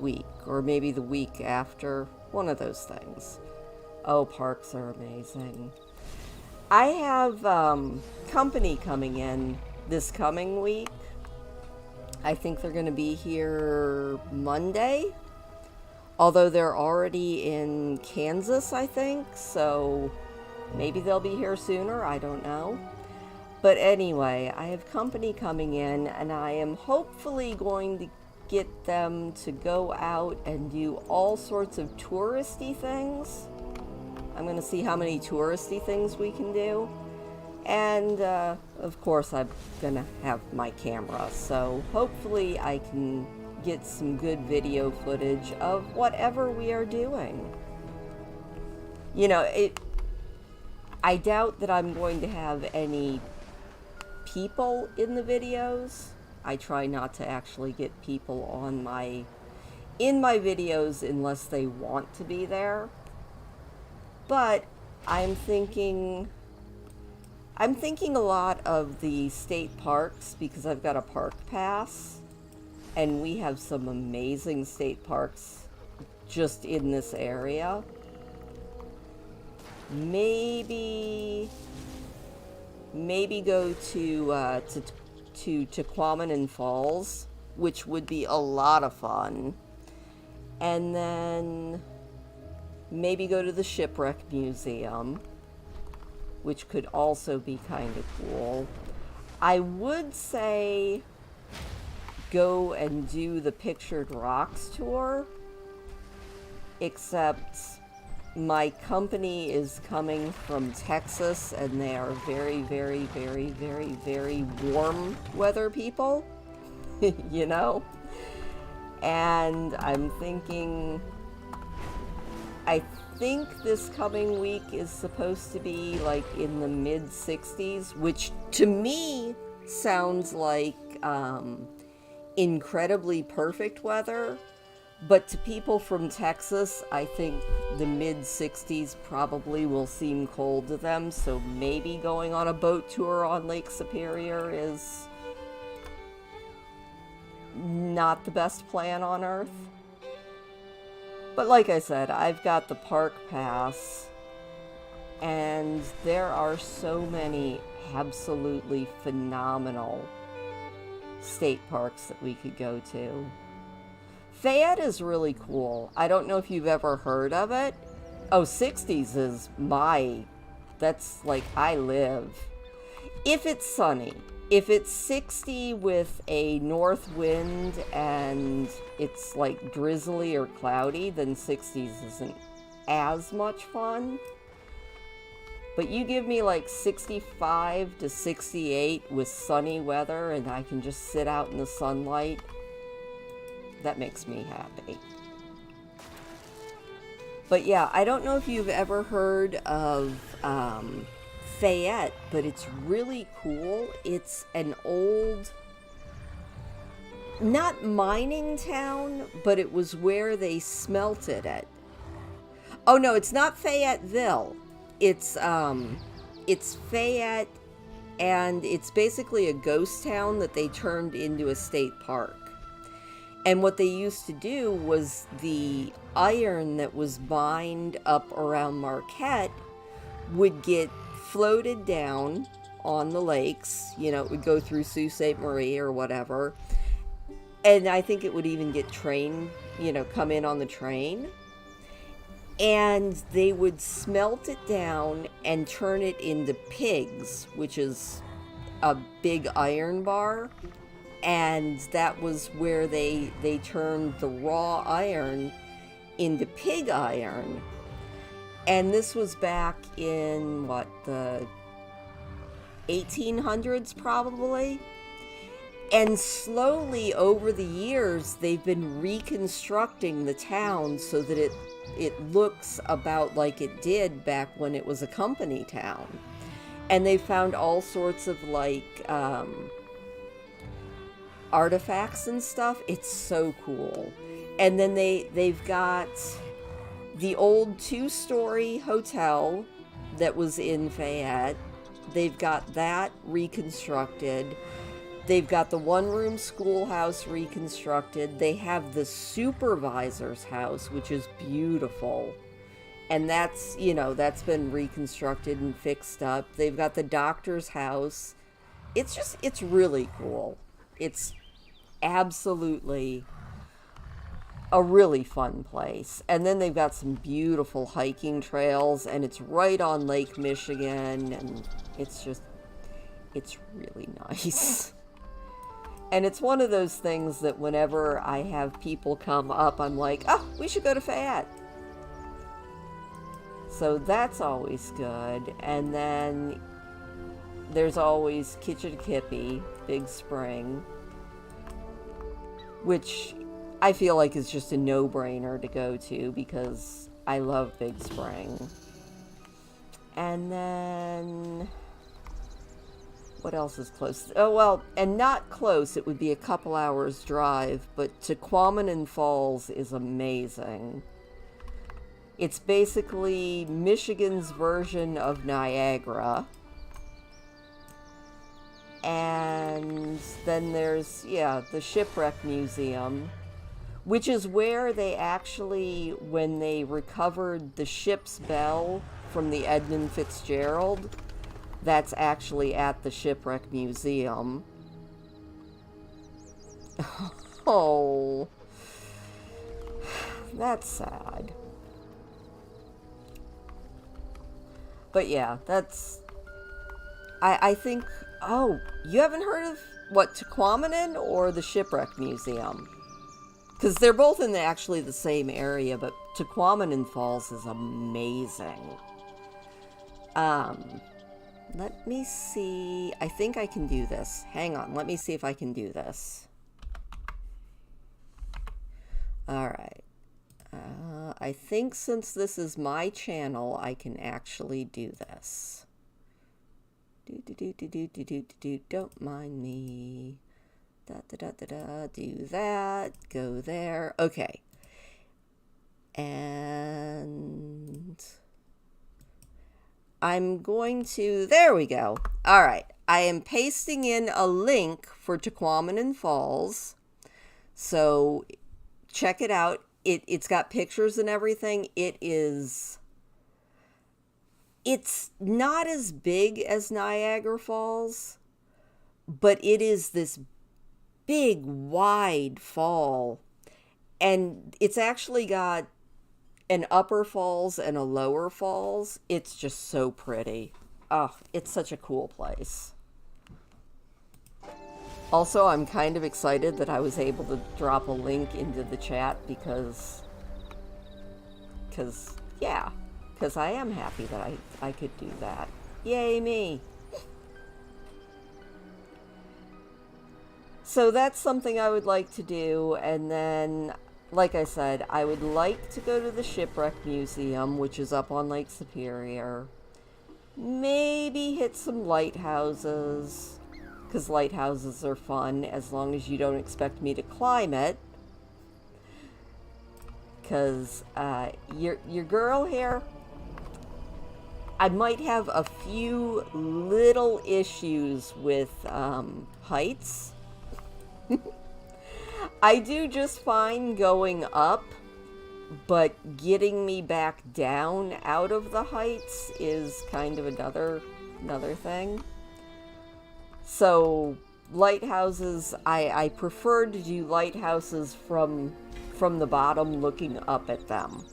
week, or maybe the week after. One of those things. Oh, parks are amazing. I have company coming in this coming week. I think they're going to be here Monday. Although they're already in Kansas, I think. So maybe they'll be here sooner. I don't know. But anyway, I have company coming in, and I am hopefully going to get them to go out and do all sorts of touristy things. I'm going to see how many touristy things we can do. And, of course, I'm going to have my camera. So hopefully I can get some good video footage of whatever we are doing. You know, I doubt that I'm going to have any people in the videos. I try not to actually get people on in my videos unless they want to be there. But I'm thinking a lot of the state parks because I've got a park pass, and we have some amazing state parks just in this area. Maybe go to Tequamanon Falls, which would be a lot of fun. And then maybe go to the Shipwreck Museum, which could also be kind of cool. I would say go and do the Pictured Rocks tour, except my company is coming from Texas, and they are very, very, very, very, very warm weather people, you know? And I'm thinking, I think this coming week is supposed to be like in the mid-60s, which to me sounds like incredibly perfect weather. But to people from Texas, I think the mid-60s probably will seem cold to them, so maybe going on a boat tour on Lake Superior is not the best plan on Earth. But like I said, I've got the park pass, and there are so many absolutely phenomenal state parks that we could go to. Fayette is really cool. I don't know if you've ever heard of it. Oh, 60s is that's like I live. If it's sunny. If it's 60 with a north wind and it's like drizzly or cloudy, then 60s isn't as much fun. But you give me like 65 to 68 with sunny weather and I can just sit out in the sunlight. That makes me happy. But yeah, I don't know if you've ever heard of Fayette, but it's really cool. It's an old, not mining town, but it was where they smelted it. Oh no, it's not Fayetteville. It's Fayette, and it's basically a ghost town that they turned into a state park. And what they used to do was the iron that was mined up around Marquette would get floated down on the lakes. You know, it would go through Sault Ste. Marie or whatever. And I think it would even get come in on the train. And they would smelt it down and turn it into pigs, which is a big iron bar. And that was where they turned the raw iron into pig iron. And this was back in, the 1800s probably? And slowly over the years, they've been reconstructing the town so that it looks about like it did back when it was a company town. And they found all sorts of artifacts and stuff. It's so cool. And then they've got the old 2-story hotel that was in Fayette. They've got that reconstructed. They've got the 1-room schoolhouse reconstructed. They have the supervisor's house, which is beautiful. And that's been reconstructed and fixed up. They've got the doctor's house. It's really cool. It's absolutely a really fun place. And then they've got some beautiful hiking trails, and it's right on Lake Michigan, and it's really nice. And it's one of those things that whenever I have people come up, I'm like, oh, we should go to Fayette. So that's always good. And then there's always Kitchitikipi, Big Spring, which I feel like is just a no-brainer to go to because I love Big Spring. And then What else is close? Oh, well, and not close, it would be a couple hours drive, but Tequamanen Falls is amazing. It's basically Michigan's version of Niagara. And then there's, yeah, the Shipwreck Museum, which is where they actually, when they recovered the ship's bell from the Edmund Fitzgerald, that's actually at the Shipwreck Museum. Oh, that's sad. But yeah, that's... I think... Oh, you haven't heard of, what, Tequamanen or the Shipwreck Museum? Because they're both in actually the same area, but Tequamanen Falls is amazing. Let me see. I think I can do this. Hang on, let me see if I can do this. Alright. I think since this is my channel, I can actually do this. Don't mind me. Do that. Go there. Okay. And I'm going to... There we go. All right. I am pasting in a link for Tequamanen Falls. So check it out. It's got pictures and everything. It's not as big as Niagara Falls, but it is this big, wide fall. And it's actually got an upper falls and a lower falls. It's just so pretty. Oh, it's such a cool place. Also, I'm kind of excited that I was able to drop a link into the chat because I am happy that I could do that. Yay me! So that's something I would like to do, and then, like I said, I would like to go to the Shipwreck Museum, which is up on Lake Superior. Maybe hit some lighthouses, because lighthouses are fun, as long as you don't expect me to climb it. Because your girl here, I might have a few little issues with heights. I do just fine going up, but getting me back down out of the heights is kind of another thing. So lighthouses, I prefer to do lighthouses from the bottom looking up at them.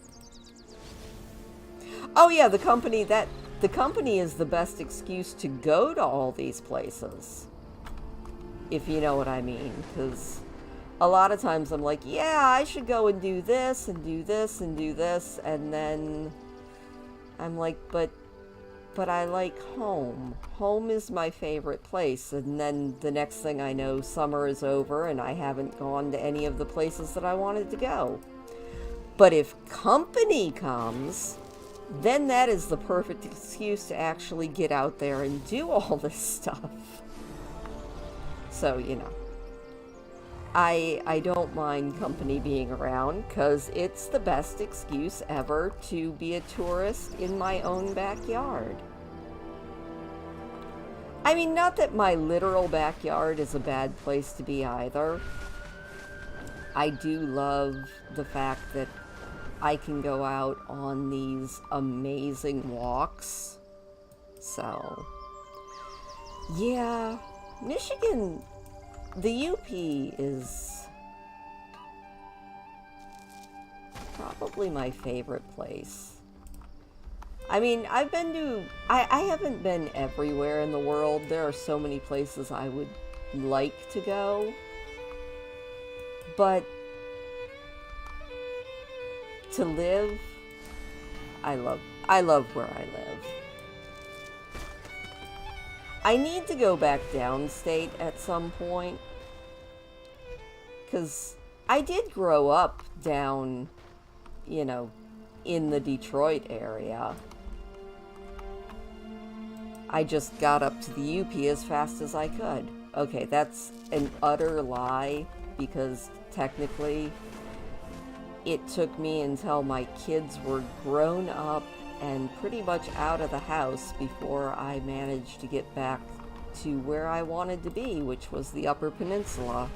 Oh yeah, the company is the best excuse to go to all these places, if you know what I mean, because a lot of times I'm like, yeah, I should go and do this and do this and do this, and then I'm like, but I like home. Home is my favorite place, and then the next thing I know, summer is over and I haven't gone to any of the places that I wanted to go. But if company comes, then that is the perfect excuse to actually get out there and do all this stuff. So, you know, I don't mind company being around, because it's the best excuse ever to be a tourist in my own backyard. I mean, not that my literal backyard is a bad place to be either. I do love the fact that I can go out on these amazing walks. So, yeah, Michigan, the UP is probably my favorite place. I mean, I've been to, I haven't been everywhere in the world. There are so many places I would like to go. But to live, I love where I live. I need to go back downstate at some point, because I did grow up down, you know, in the Detroit area. I just got up to the UP as fast as I could. Okay, that's an utter lie, because technically it took me until my kids were grown up and pretty much out of the house before I managed to get back to where I wanted to be, which was the Upper Peninsula.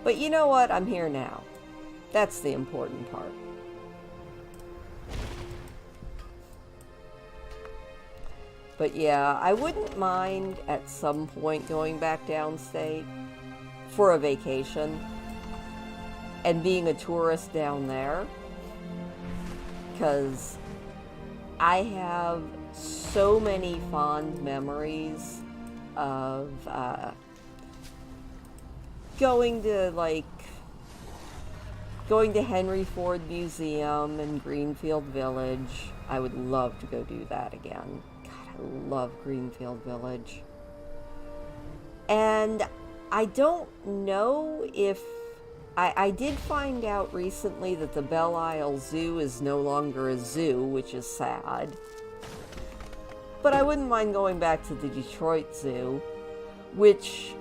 But you know what? I'm here now. That's the important part. But yeah, I wouldn't mind at some point going back downstate for a vacation and being a tourist down there, because I have so many fond memories of going to Henry Ford Museum and Greenfield Village. I would love to go do that again. God, I love Greenfield Village. And I don't know if I did find out recently that the Belle Isle Zoo is no longer a zoo, which is sad. But I wouldn't mind going back to the Detroit Zoo, which,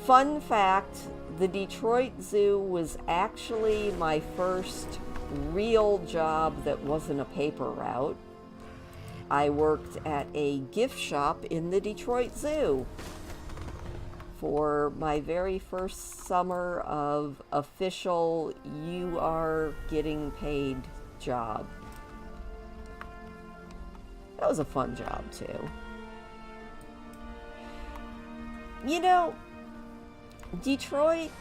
fun fact, the Detroit Zoo was actually my first real job that wasn't a paper route. I worked at a gift shop in the Detroit Zoo for my very first summer of official you are getting paid job. That was a fun job too. You know, Detroit,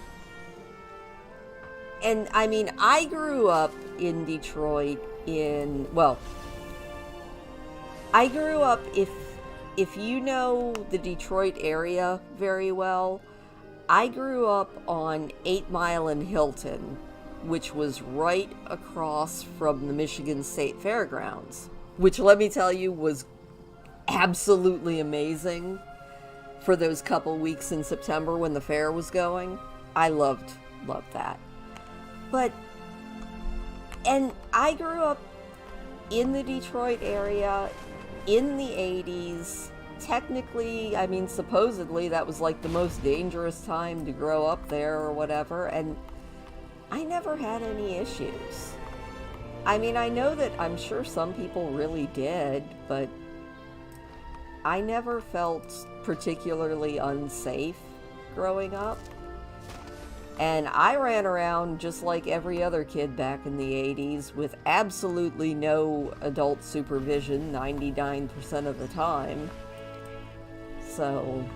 and I mean, I grew up in Detroit I grew up, if you know the Detroit area very well, I grew up on 8 Mile and Hilton, which was right across from the Michigan State Fairgrounds, which, let me tell you, was absolutely amazing for those couple weeks in September when the fair was going. I loved that. And I grew up in the Detroit area in the 80s. Technically, I mean, supposedly that was like the most dangerous time to grow up there or whatever, and I never had any issues. I mean, I know that I'm sure some people really did, but I never felt particularly unsafe growing up. And I ran around just like every other kid back in the 80s with absolutely no adult supervision 99% of the time. So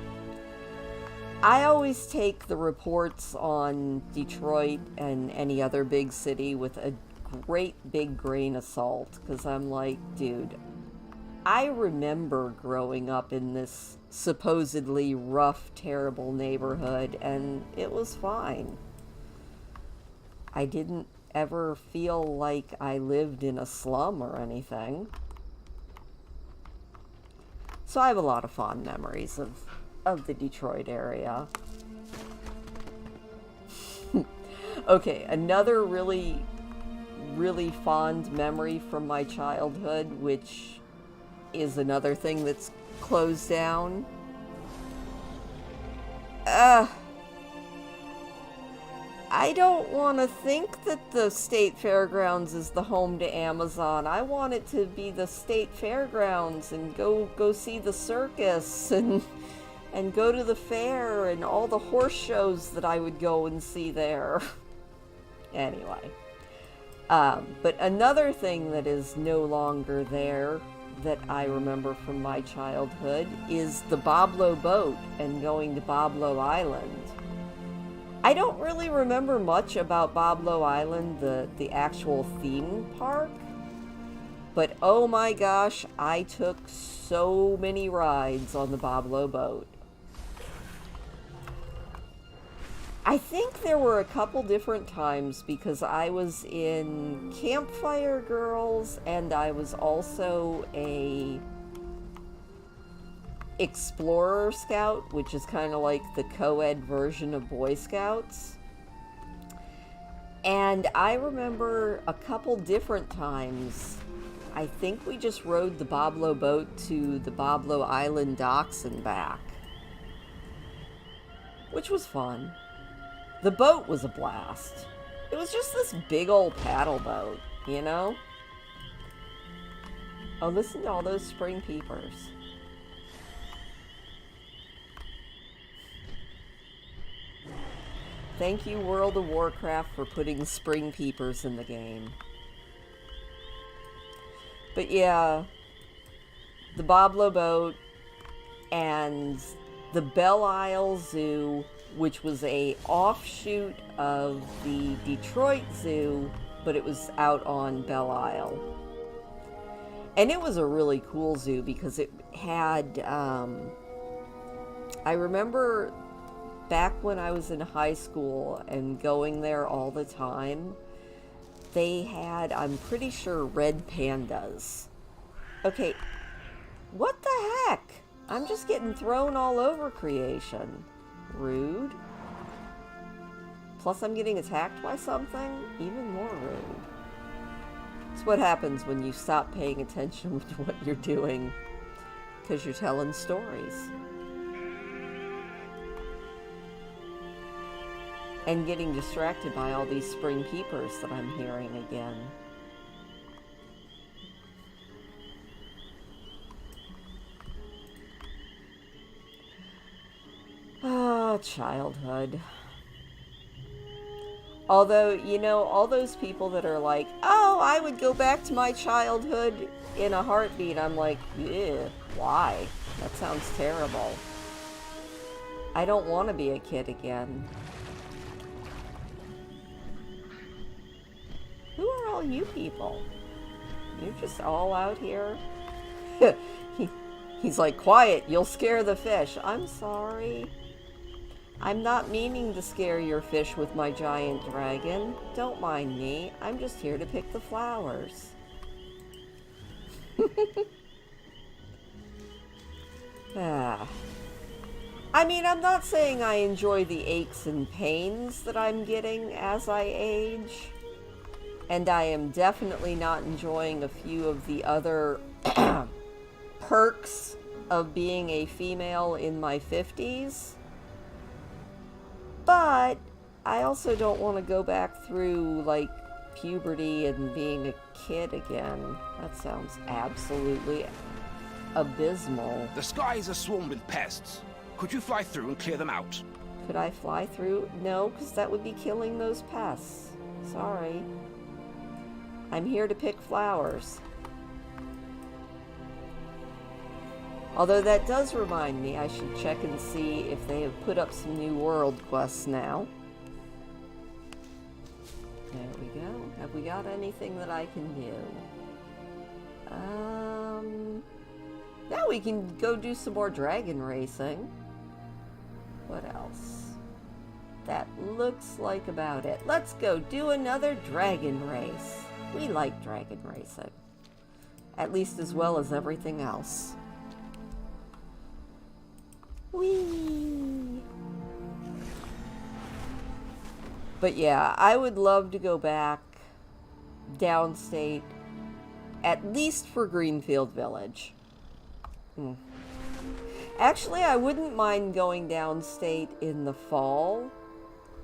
I always take the reports on Detroit and any other big city with a great big grain of salt, because I'm like, dude, I remember growing up in this supposedly rough, terrible neighborhood, and it was fine. I didn't ever feel like I lived in a slum or anything. So I have a lot of fond memories of the Detroit area. Okay, another really, really fond memory from my childhood, which is another thing that's closed down. I don't want to think that the State Fairgrounds is the home to Amazon. I want it to be the State Fairgrounds and go see the circus and go to the fair and all the horse shows that I would go and see there. Anyway. But another thing that is no longer there that I remember from my childhood is the Boblo boat and going to Boblo Island. I don't really remember much about Boblo Island, the actual theme park, but oh my gosh, I took so many rides on the Boblo boat. I think there were a couple different times because I was in Campfire Girls and I was also a Explorer Scout, which is kind of like the co-ed version of Boy Scouts. And I remember a couple different times I think we just rode the Blarryo boat to the Blarryo Island docks and back, which was fun. The boat was a blast. It was just this big old paddle boat, you know? Oh, listen to all those spring peepers. Thank you, World of Warcraft, for putting spring peepers in the game. But yeah, the Blarryo boat and the Belle Isle Zoo, which was a offshoot of the Detroit Zoo, but it was out on Belle Isle. And it was a really cool zoo because it had, I remember back when I was in high school and going there all the time, they had, I'm pretty sure, red pandas. Okay, what the heck? I'm just getting thrown all over creation. Rude. Plus I'm getting attacked by something? Even more rude. It's what happens when you stop paying attention to what you're doing because you're telling stories. And getting distracted by all these spring peepers that I'm hearing again. Ah, childhood. Although, you know, all those people that are like, oh, I would go back to my childhood in a heartbeat. I'm like, ew, why? That sounds terrible. I don't want to be a kid again. Who are all you people? You're just all out here? He's like, quiet, you'll scare the fish. I'm sorry. I'm not meaning to scare your fish with my giant dragon. Don't mind me. I'm just here to pick the flowers. I mean, I'm not saying I enjoy the aches and pains that I'm getting as I age. And I am definitely not enjoying a few of the other perks of being a female in my 50s. But I also don't want to go back through, like, puberty and being a kid again. That sounds absolutely abysmal. The skies are swarmed with pests. Could you fly through and clear them out? Could I fly through? No, because that would be killing those pests. Sorry. I'm here to pick flowers. Although that does remind me, I should check and see if they have put up some new world quests now. There we go. Have we got anything that I can do? Now we can go do some more dragon racing. What else? That looks like about it. Let's go do another dragon race. We like dragon racing. At least as well as everything else. Whee! But yeah, I would love to go back downstate, at least for Greenfield Village. Actually, I wouldn't mind going downstate in the fall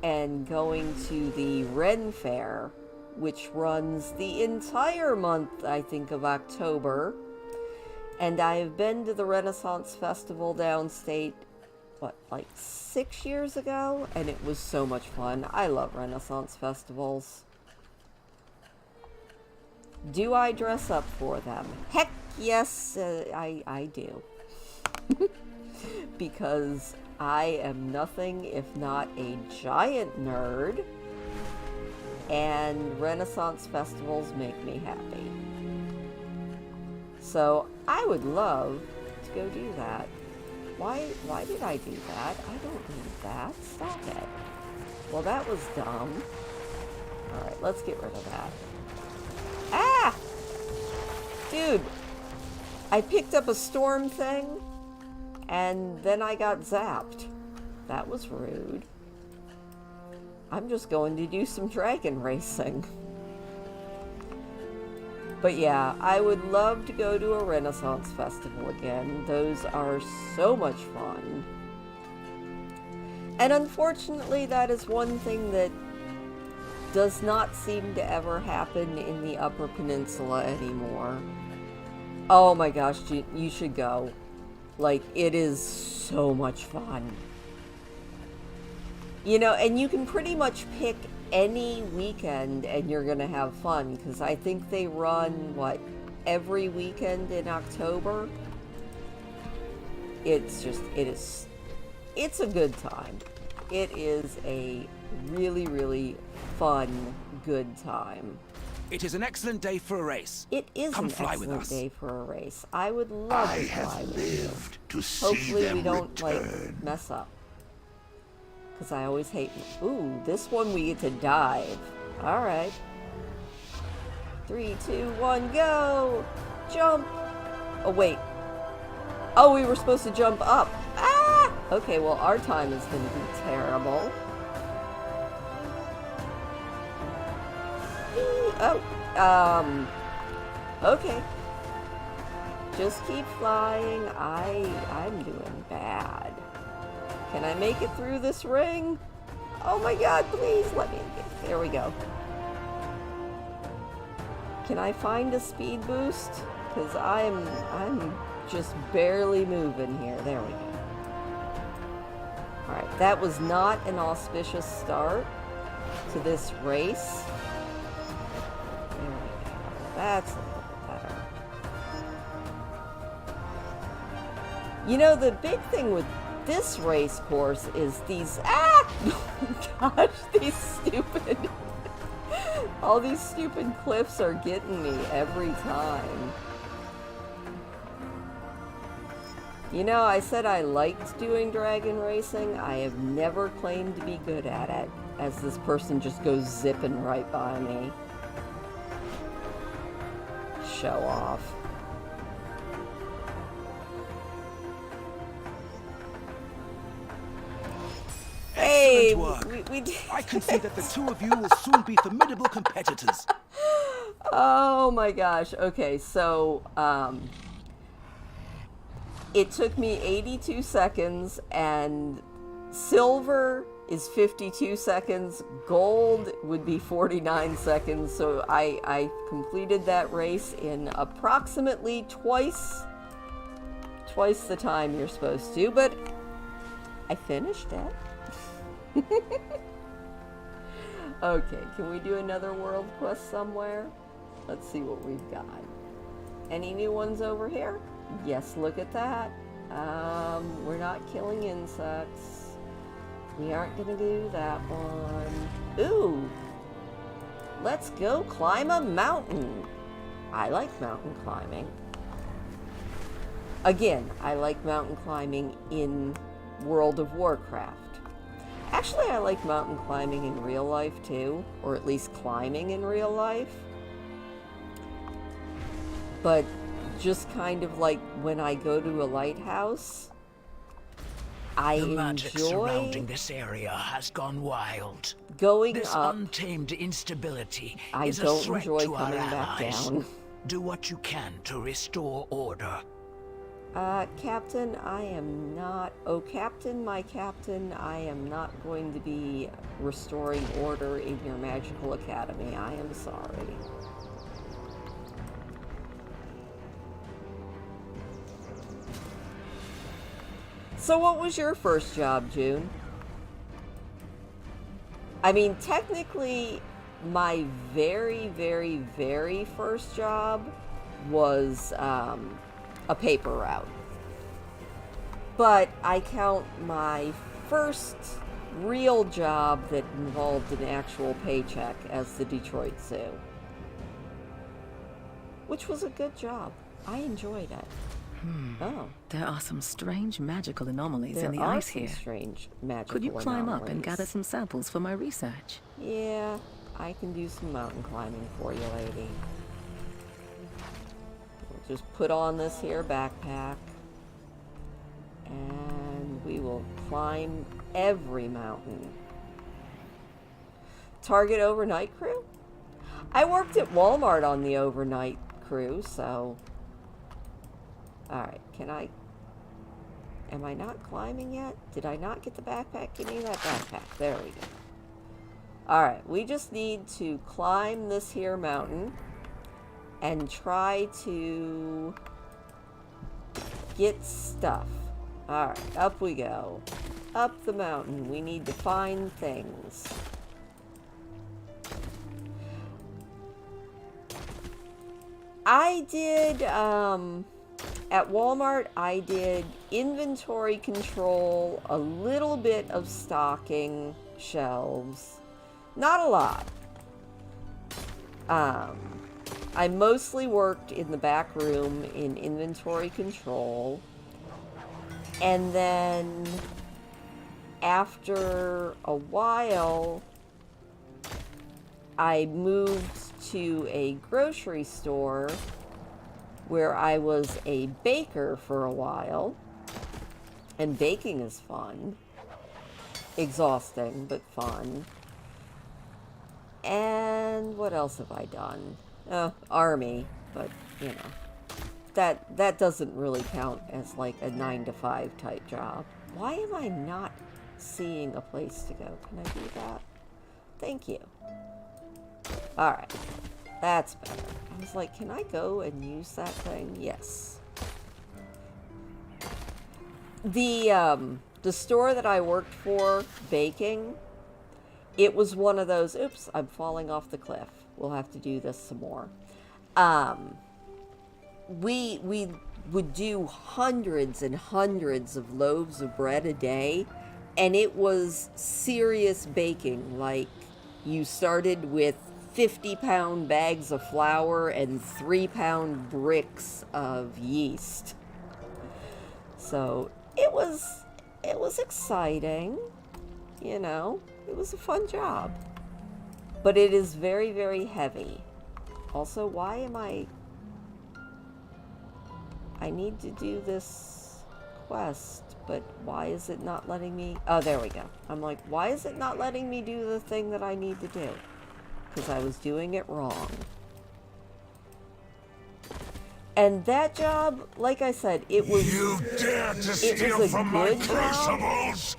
and going to the Ren Fair, which runs the entire month, I think, of October. And I have been to the Renaissance Festival downstate, what, like 6 years ago? And it was so much fun. I love Renaissance festivals. Do I dress up for them? Heck yes, I do. Because I am nothing if not a giant nerd. And Renaissance festivals make me happy. So I would love to go do that. Why did I do that? I don't need that. Stop it. Well, that was dumb. Alright, let's get rid of that. Ah! Dude, I picked up a storm thing, and then I got zapped. That was rude. I'm just going to do some dragon racing. But yeah, I would love to go to a Renaissance Festival again. Those are so much fun. And unfortunately, that is one thing that does not seem to ever happen in the Upper Peninsula anymore. Oh my gosh, you should go. Like, it is so much fun. You know, and you can pretty much pick any weekend and you're gonna have fun, because I think they run, what, every weekend in October? It's a good time. It is a really, really fun, good time. It is an excellent day for a race. It is Come an fly with excellent us. day for a race. I would love I to fly have with you. lived to see Hopefully them we don't, like, return. mess up. Because I always hate... Ooh, this one we get to dive. Alright. 3, 2, 1, go! Jump! Oh, wait. Oh, we were supposed to jump up. Ah! Okay, well, our time is going to be terrible. Oh, okay. Just keep flying. I'm doing bad. Can I make it through this ring? Oh my god, please let me get... There we go. Can I find a speed boost? Because I'm just barely moving here. There we go. Alright, that was not an auspicious start to this race. There we go. That's a little better. You know, the big thing with this race course is these... Ah! Gosh, these stupid... All these stupid cliffs are getting me every time. You know, I said I liked doing dragon racing. I have never claimed to be good at it, as this person just goes zipping right by me. Show off. Hey, Excellent work. we did. I can see that the two of you will soon be formidable competitors. Oh my gosh. Okay, so it took me 82 seconds, and silver is 52 seconds. Gold would be 49 seconds. So I completed that race in approximately twice the time you're supposed to, but I finished it. Okay, can we do another world quest somewhere? Let's see what we've got. Any new ones over here? Yes, look at that. We're not killing insects. We aren't gonna do that one. Ooh! Let's go climb a mountain. I like mountain climbing. Again, I like mountain climbing in World of Warcraft. Actually, I like mountain climbing in real life too, or at least climbing in real life. But just kind of like when I go to a lighthouse, I The magic surrounding enjoy this area has gone wild. going This up. untamed instability I is a don't threat enjoy to our coming back allies. down. Do what you can to restore order. Captain, I am not... Oh, Captain, my Captain, I am not going to be restoring order in your magical academy. I am sorry. So what was your first job, June? I mean, technically, my very, very, very first job was a paper route. But I count my first real job that involved an actual paycheck as the Detroit Zoo. Which was a good job. I enjoyed it. Oh. There are some strange magical anomalies There in the are ice some here. strange magical Could you climb up and anomalies. gather some samples for my research? Yeah, I can do some mountain climbing for you, lady. We'll just put on this here backpack. And we will climb every mountain. Target overnight crew? I worked at Walmart on the overnight crew, so... Alright, am I not climbing yet? Did I not get the backpack? Give me that backpack. There we go. Alright, we just need to climb this here mountain and try to get stuff. Alright, up we go. Up the mountain. We need to find things. I did, at Walmart, I did inventory control, a little bit of stocking shelves. Not a lot. I mostly worked in the back room in inventory control. And then after a while, I moved to a grocery store where I was a baker for a while. And baking is fun. Exhausting, but fun. And what else have I done? Army, but, you know. That doesn't really count as like a 9-to-5 type job. Why am I not seeing a place to go? Can I do that? Thank you. Alright. That's better. I was like, can I go and use that thing? Yes. The store that I worked for, baking, it was one of those, oops, I'm falling off the cliff. We'll have to do this some more. We would do hundreds and hundreds of loaves of bread a day, and it was serious baking. Like, you started with 50-pound bags of flour and 3-pound bricks of yeast. So it was exciting, you know. It was a fun job, but it is very, very heavy. Also, why am I need to do this quest, but why is it not letting me? Oh, there we go. I'm like, why is it not letting me do the thing that I need to do? Because I was doing it wrong. And that job, like I said, it was... You dare to steal from my crucibles?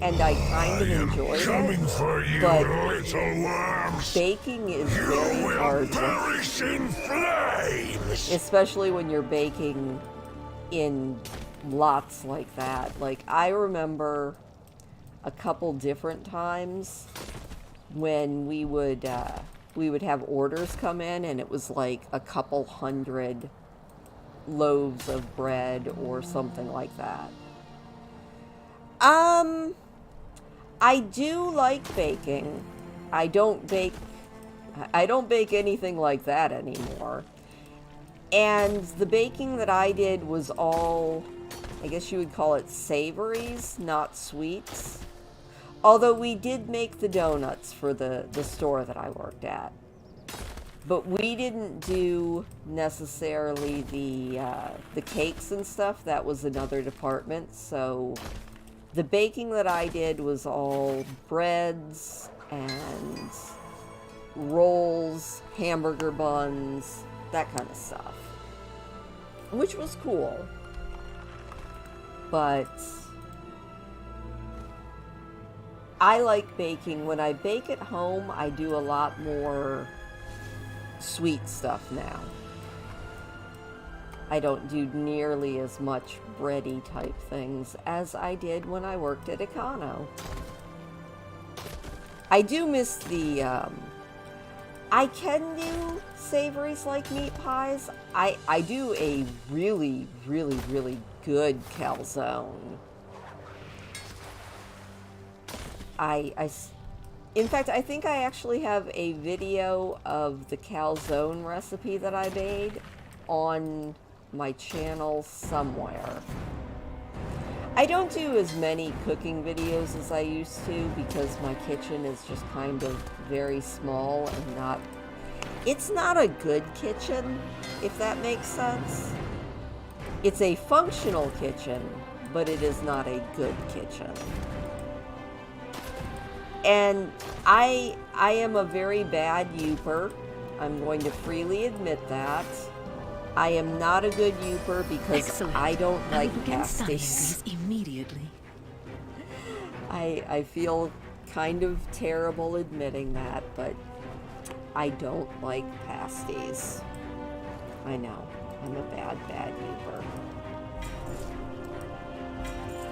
And I kind of enjoyed Coming it, for you, but little worms. baking is You very will hard, perish in flames. especially when you're baking in lots like that. Like, I remember a couple different times when we would have orders come in, and it was like a couple hundred loaves of bread or something like that. I do like baking. I don't bake anything like that anymore. And the baking that I did was all, I guess you would call it savories, not sweets. Although we did make the donuts for the store that I worked at. But we didn't do necessarily the cakes and stuff. That was another department. So the baking that I did was all breads and rolls, hamburger buns, that kind of stuff. Which was cool. But I like baking. When I bake at home, I do a lot more sweet stuff now. I don't do nearly as much bready type things as I did when I worked at Econo. I do miss the, I can do savories like meat pies. I do a really, really, really good calzone. In fact, I think I actually have a video of the calzone recipe that I made on my channel somewhere. I don't do as many cooking videos as I used to because my kitchen is just kind of very small and it's not a good kitchen, if that makes sense. It's a functional kitchen, but it is not a good kitchen. And I am a very bad youper. I'm going to freely admit that. I am not a good youper because Excellent. I don't I like will begin studying pasties. these immediately. I feel kind of terrible admitting that, but I don't like pasties. I know. I'm a bad youper.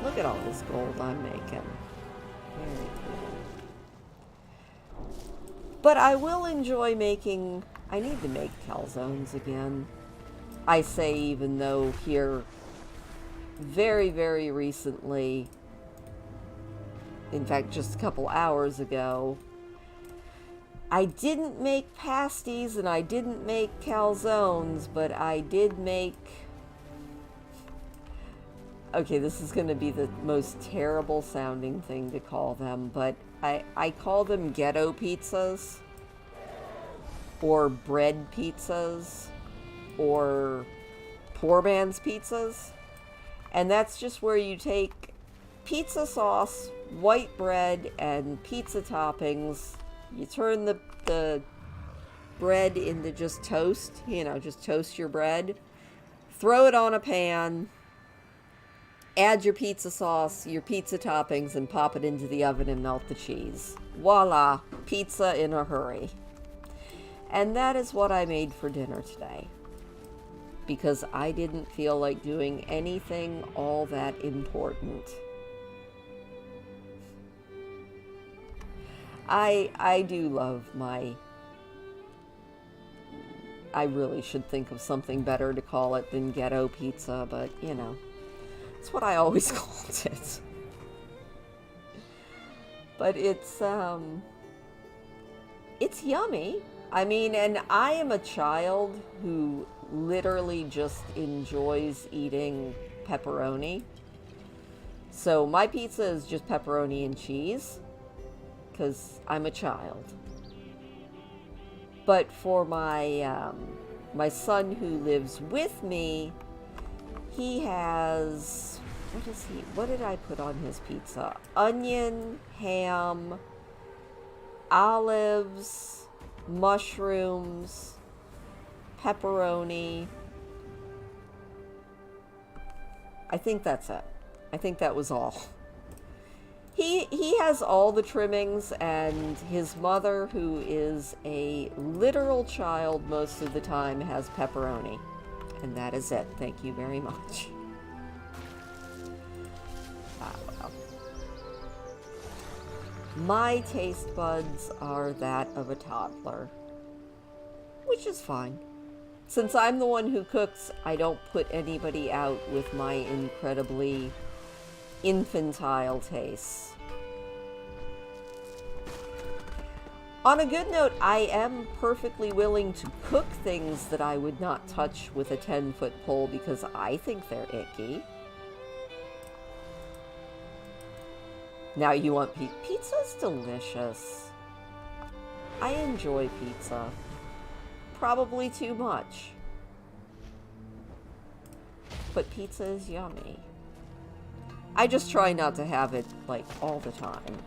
Look at all this gold I'm making. Very cool. But I will enjoy making... I need to make calzones again. I say even though here very, very recently, in fact just a couple hours ago, I didn't make pasties and I didn't make calzones, but I did make... Okay, this is going to be the most terrible sounding thing to call them, but I call them ghetto pizzas, or bread pizzas, or poor man's pizzas. And that's just where you take pizza sauce, white bread, and pizza toppings. You turn the bread into just toast, just toast your bread. Throw it on a pan. Add your pizza sauce, your pizza toppings, and pop it into the oven and melt the cheese. Voila! Pizza in a hurry. And that is what I made for dinner today. Because I didn't feel like doing anything all that important. I do love my... I really should think of something better to call it than ghetto pizza, but, that's what I always called it. But it's yummy. I mean, and I am a child who literally just enjoys eating pepperoni. So my pizza is just pepperoni and cheese, because I'm a child. But for my my son who lives with me, he has... What did I put on his pizza? Onion, ham, olives, mushrooms, pepperoni. I think that's it. I think that was all. He has all the trimmings, and his mother, who is a literal child most of the time, has pepperoni. And that is it. Thank you very much. Well. My taste buds are that of a toddler, which is fine. Since I'm the one who cooks, I don't put anybody out with my incredibly infantile tastes. On a good note, I am perfectly willing to cook things that I would not touch with a 10-foot pole because I think they're icky. Now you want pizza's delicious. I enjoy pizza. Probably too much. But pizza is yummy. I just try not to have it, like, all the time.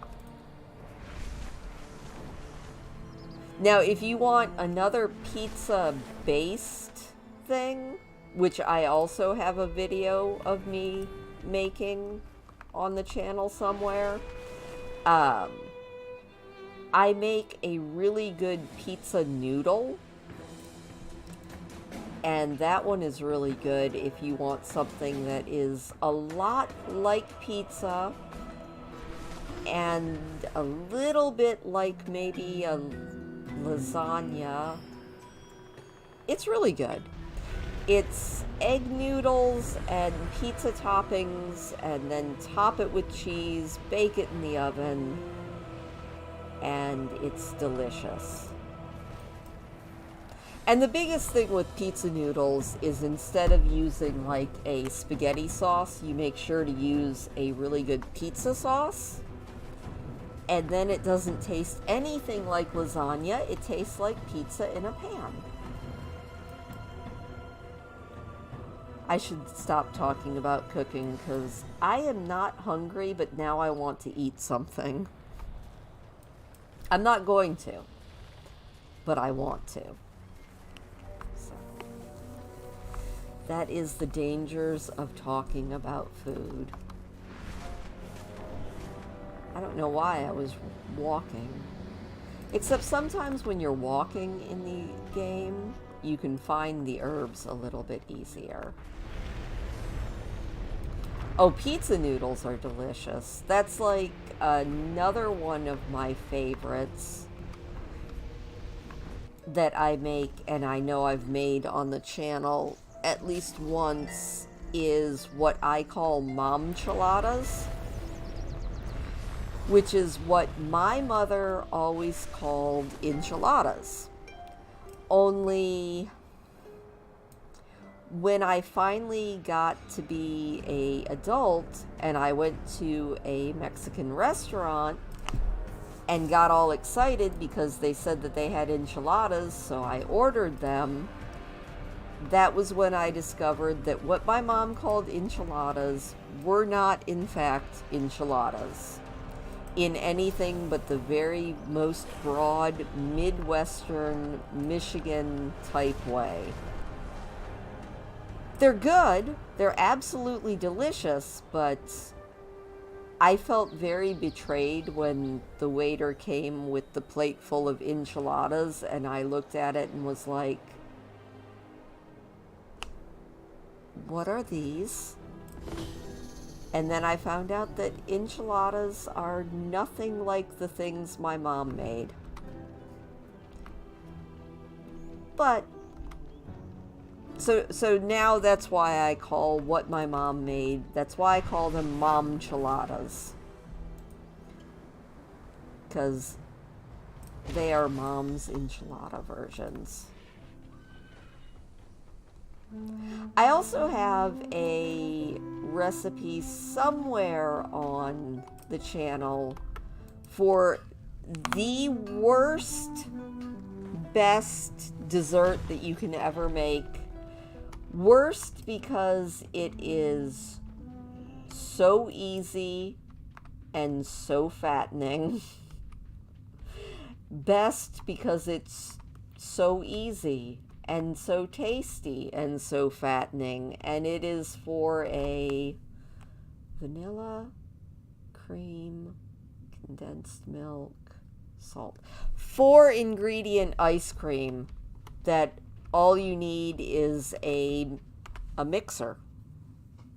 Now, if you want another pizza-based thing, which I also have a video of me making on the channel somewhere, I make a really good pizza noodle. And that one is really good if you want something that is a lot like pizza and a little bit like maybe a lasagna. It's really good. It's egg noodles and pizza toppings, and then top it with cheese, bake it in the oven, and it's delicious. And the biggest thing with pizza noodles is instead of using like a spaghetti sauce, you make sure to use a really good pizza sauce. And then it doesn't taste anything like lasagna. It tastes like pizza in a pan. I should stop talking about cooking because I am not hungry, but now I want to eat something. I'm not going to, but I want to. That is the dangers of talking about food. I don't know why I was walking. Except sometimes when you're walking in the game, you can find the herbs a little bit easier. Oh, pizza noodles are delicious. That's like another one of my favorites that I make, and I know I've made on the channel at least once, is what I call mom-cheladas, which is what my mother always called enchiladas. Only when I finally got to be an adult and I went to a Mexican restaurant and got all excited because they said that they had enchiladas, so I ordered them. That was when I discovered that what my mom called enchiladas were not, in fact, enchiladas in anything but the very most broad Midwestern Michigan type way. They're good, they're absolutely delicious, but I felt very betrayed when the waiter came with the plate full of enchiladas and I looked at it and was like, what are these? And then I found out that enchiladas are nothing like the things my mom made. But so now that's why I call what my mom made, that's why I call them mom-cheladas. Because they are mom's enchilada versions. I also have a recipe somewhere on the channel for the worst, best dessert that you can ever make. Worst because it is so easy and so fattening. Best because it's so easy and so tasty and so fattening, and it is for a vanilla, cream, condensed milk, salt, 4-ingredient ice cream that all you need is a mixer.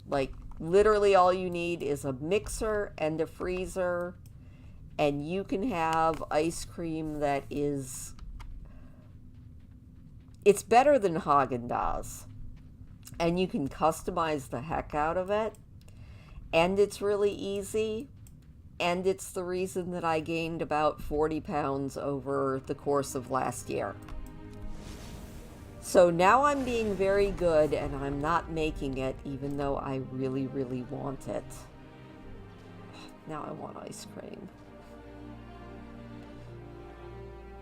Like, literally all you need is a mixer and a freezer, and you can have ice cream that is, it's better than Haagen-Dazs, and you can customize the heck out of it, and it's really easy, and it's the reason that I gained about 40 pounds over the course of last year. So now I'm being very good, and I'm not making it, even though I really, really want it. Now I want ice cream.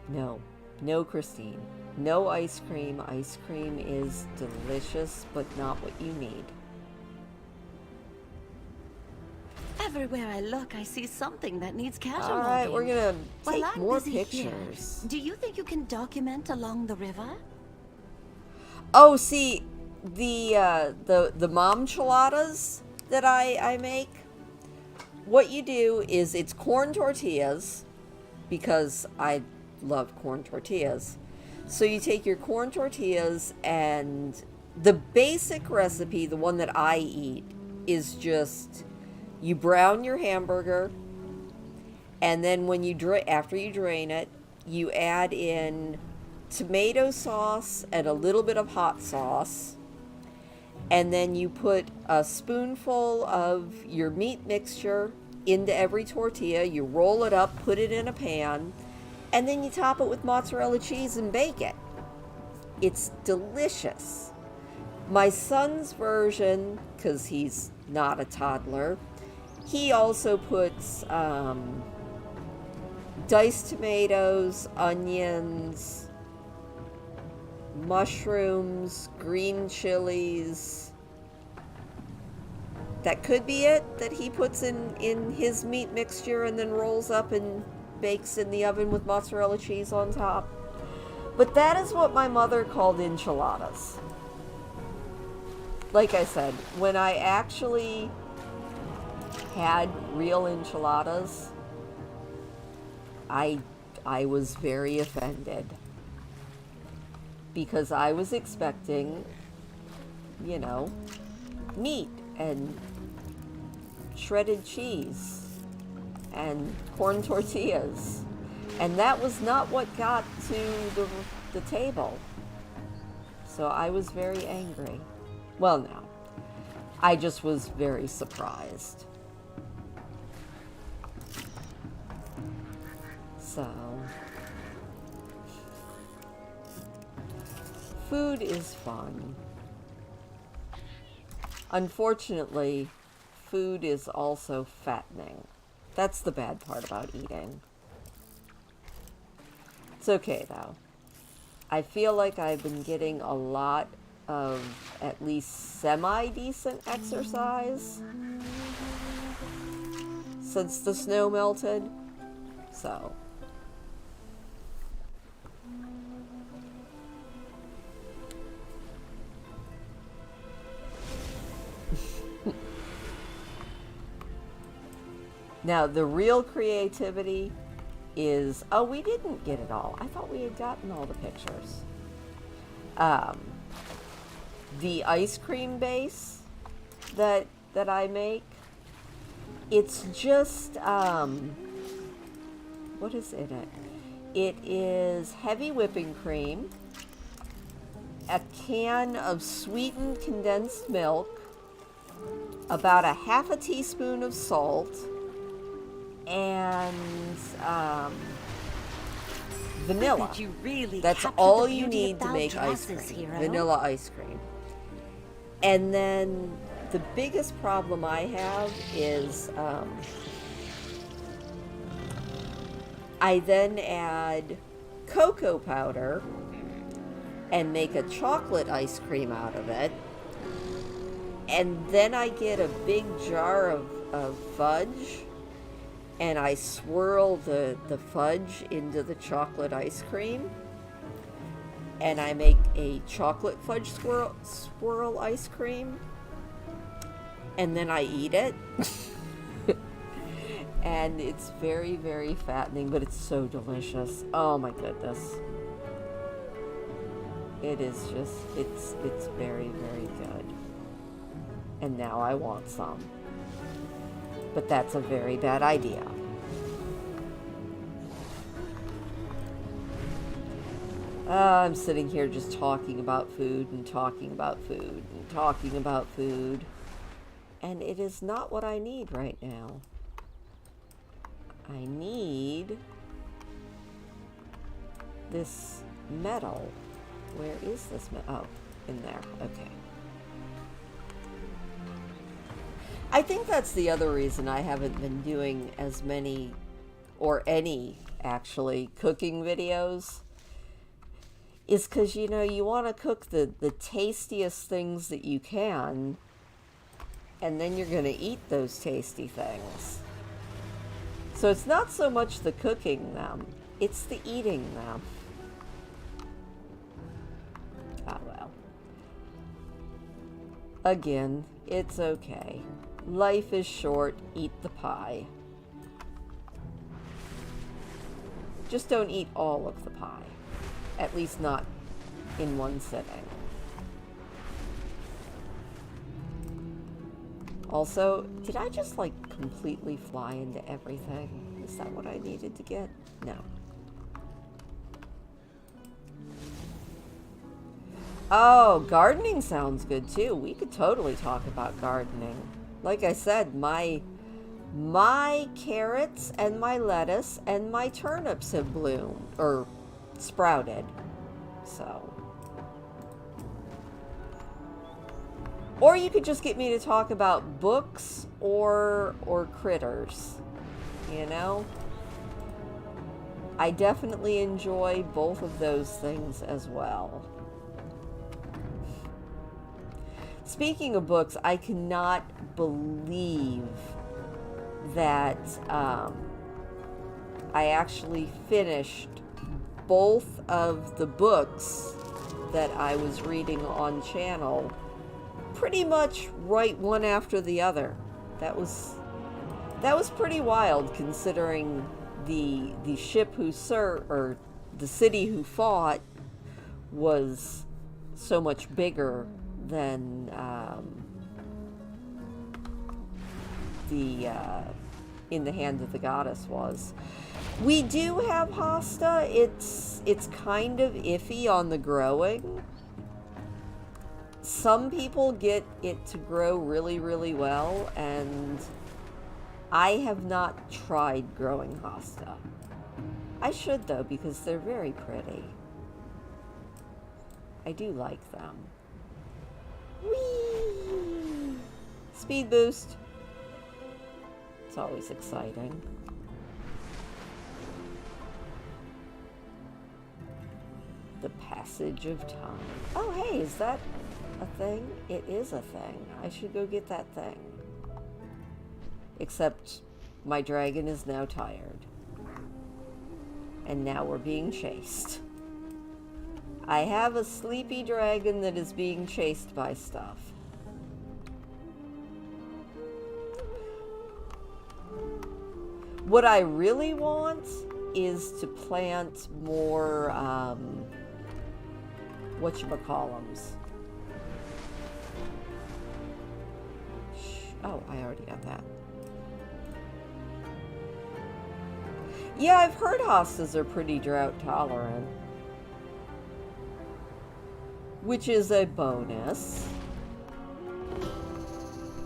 No, Christine. No ice cream. Ice cream is delicious, but not what you need. Everywhere I look, I see something that needs cataloging. All right, we're gonna take Well, I'm more busy pictures. here. Do you think you can document along the river? Oh, see, the mom-cheladas that I make, what you do is, it's corn tortillas, because I love corn tortillas. So you take your corn tortillas, and the basic recipe, the one that I eat, is just, you brown your hamburger, and then when you after you drain it, you add in tomato sauce and a little bit of hot sauce, and then you put a spoonful of your meat mixture into every tortilla. You roll it up, put it in a pan, and then you top it with mozzarella cheese and bake it. It's delicious. My son's version, because he's not a toddler, he also puts diced tomatoes, onions, mushrooms, green chilies. That could be it, that he puts in his meat mixture and then rolls up and bakes in the oven with mozzarella cheese on top. But that is what my mother called enchiladas. like I said, when I actually had real enchiladas, I was very offended. Because I was expecting, you know, meat and shredded cheese and corn tortillas. And that was not what got to the table. So I was very angry. Well, no. I just was very surprised. So, food is fun. Unfortunately, food is also fattening. That's the bad part about eating. It's okay, though. I feel like I've been getting a lot of at least semi-decent exercise since the snow melted. So... Now, the real creativity is... Oh, we didn't get it all. I thought we had gotten all the pictures. The ice cream base that I make, it's just... what is in it? It is heavy whipping cream, a can of sweetened condensed milk, about a half a teaspoon of salt, and vanilla. Did you really That's capture all the you beauty need of to thou make ice dresses, cream. hero? Vanilla ice cream. And then the biggest problem I have is I then add cocoa powder and make a chocolate ice cream out of it. And then I get a big jar of fudge, and I swirl the fudge into the chocolate ice cream, and I make a chocolate fudge swirl ice cream, and then I eat it. And it's very, very fattening, but it's so delicious. Oh my goodness. It is just, it's very, very good. And now I want some. But that's a very bad idea. I'm sitting here just talking about food and talking about food and talking about food. And it is not what I need right now. I need this metal. Where is this metal? Oh, in there. Okay. I think that's the other reason I haven't been doing as many, or any, actually, cooking videos. Is because, you know, you want to cook the tastiest things that you can, and then you're going to eat those tasty things. So it's not so much the cooking them, it's the eating them. Ah, well. Again, it's okay. Life is short, eat the pie. Just don't eat all of the pie. At least not in one sitting. Also, did I just like completely fly into everything? Is that what I needed to get? No. Oh, gardening sounds good too. We could totally talk about gardening. Like I said, my carrots and my lettuce and my turnips have bloomed, or sprouted. So. Or you could just get me to talk about books or critters, you know? I definitely enjoy both of those things as well. Speaking of books, I cannot believe that I actually finished both of the books that I was reading on channel pretty much right one after the other. That was pretty wild, considering the ship who or the city who fought was so much bigger than the In the Hand of the Goddess was. We do have hosta. It's kind of iffy on the growing. Some people get it to grow really, really well, and I have not tried growing hosta. I should, though, because they're very pretty. I do like them. Whee! Speed boost. It's always exciting. The passage of time. Oh, hey, is that a thing? It is a thing. I should go get that thing. Except my dragon is now tired. And now we're being chased. I have a sleepy dragon that is being chased by stuff. What I really want is to plant more, whatchamacallums. Oh, I already got that. Yeah, I've heard hostas are pretty drought tolerant. Which is a bonus.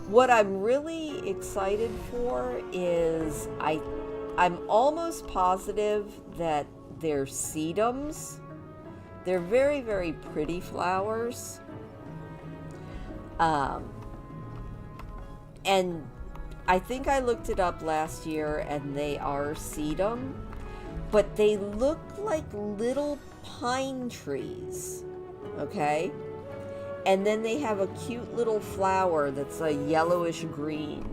What I'm really excited for is I'm almost positive that they're sedums. They're very, very pretty flowers. And I think I looked it up last year, and they are sedum, but they look like little pine trees, okay? And then they have a cute little flower that's a yellowish green.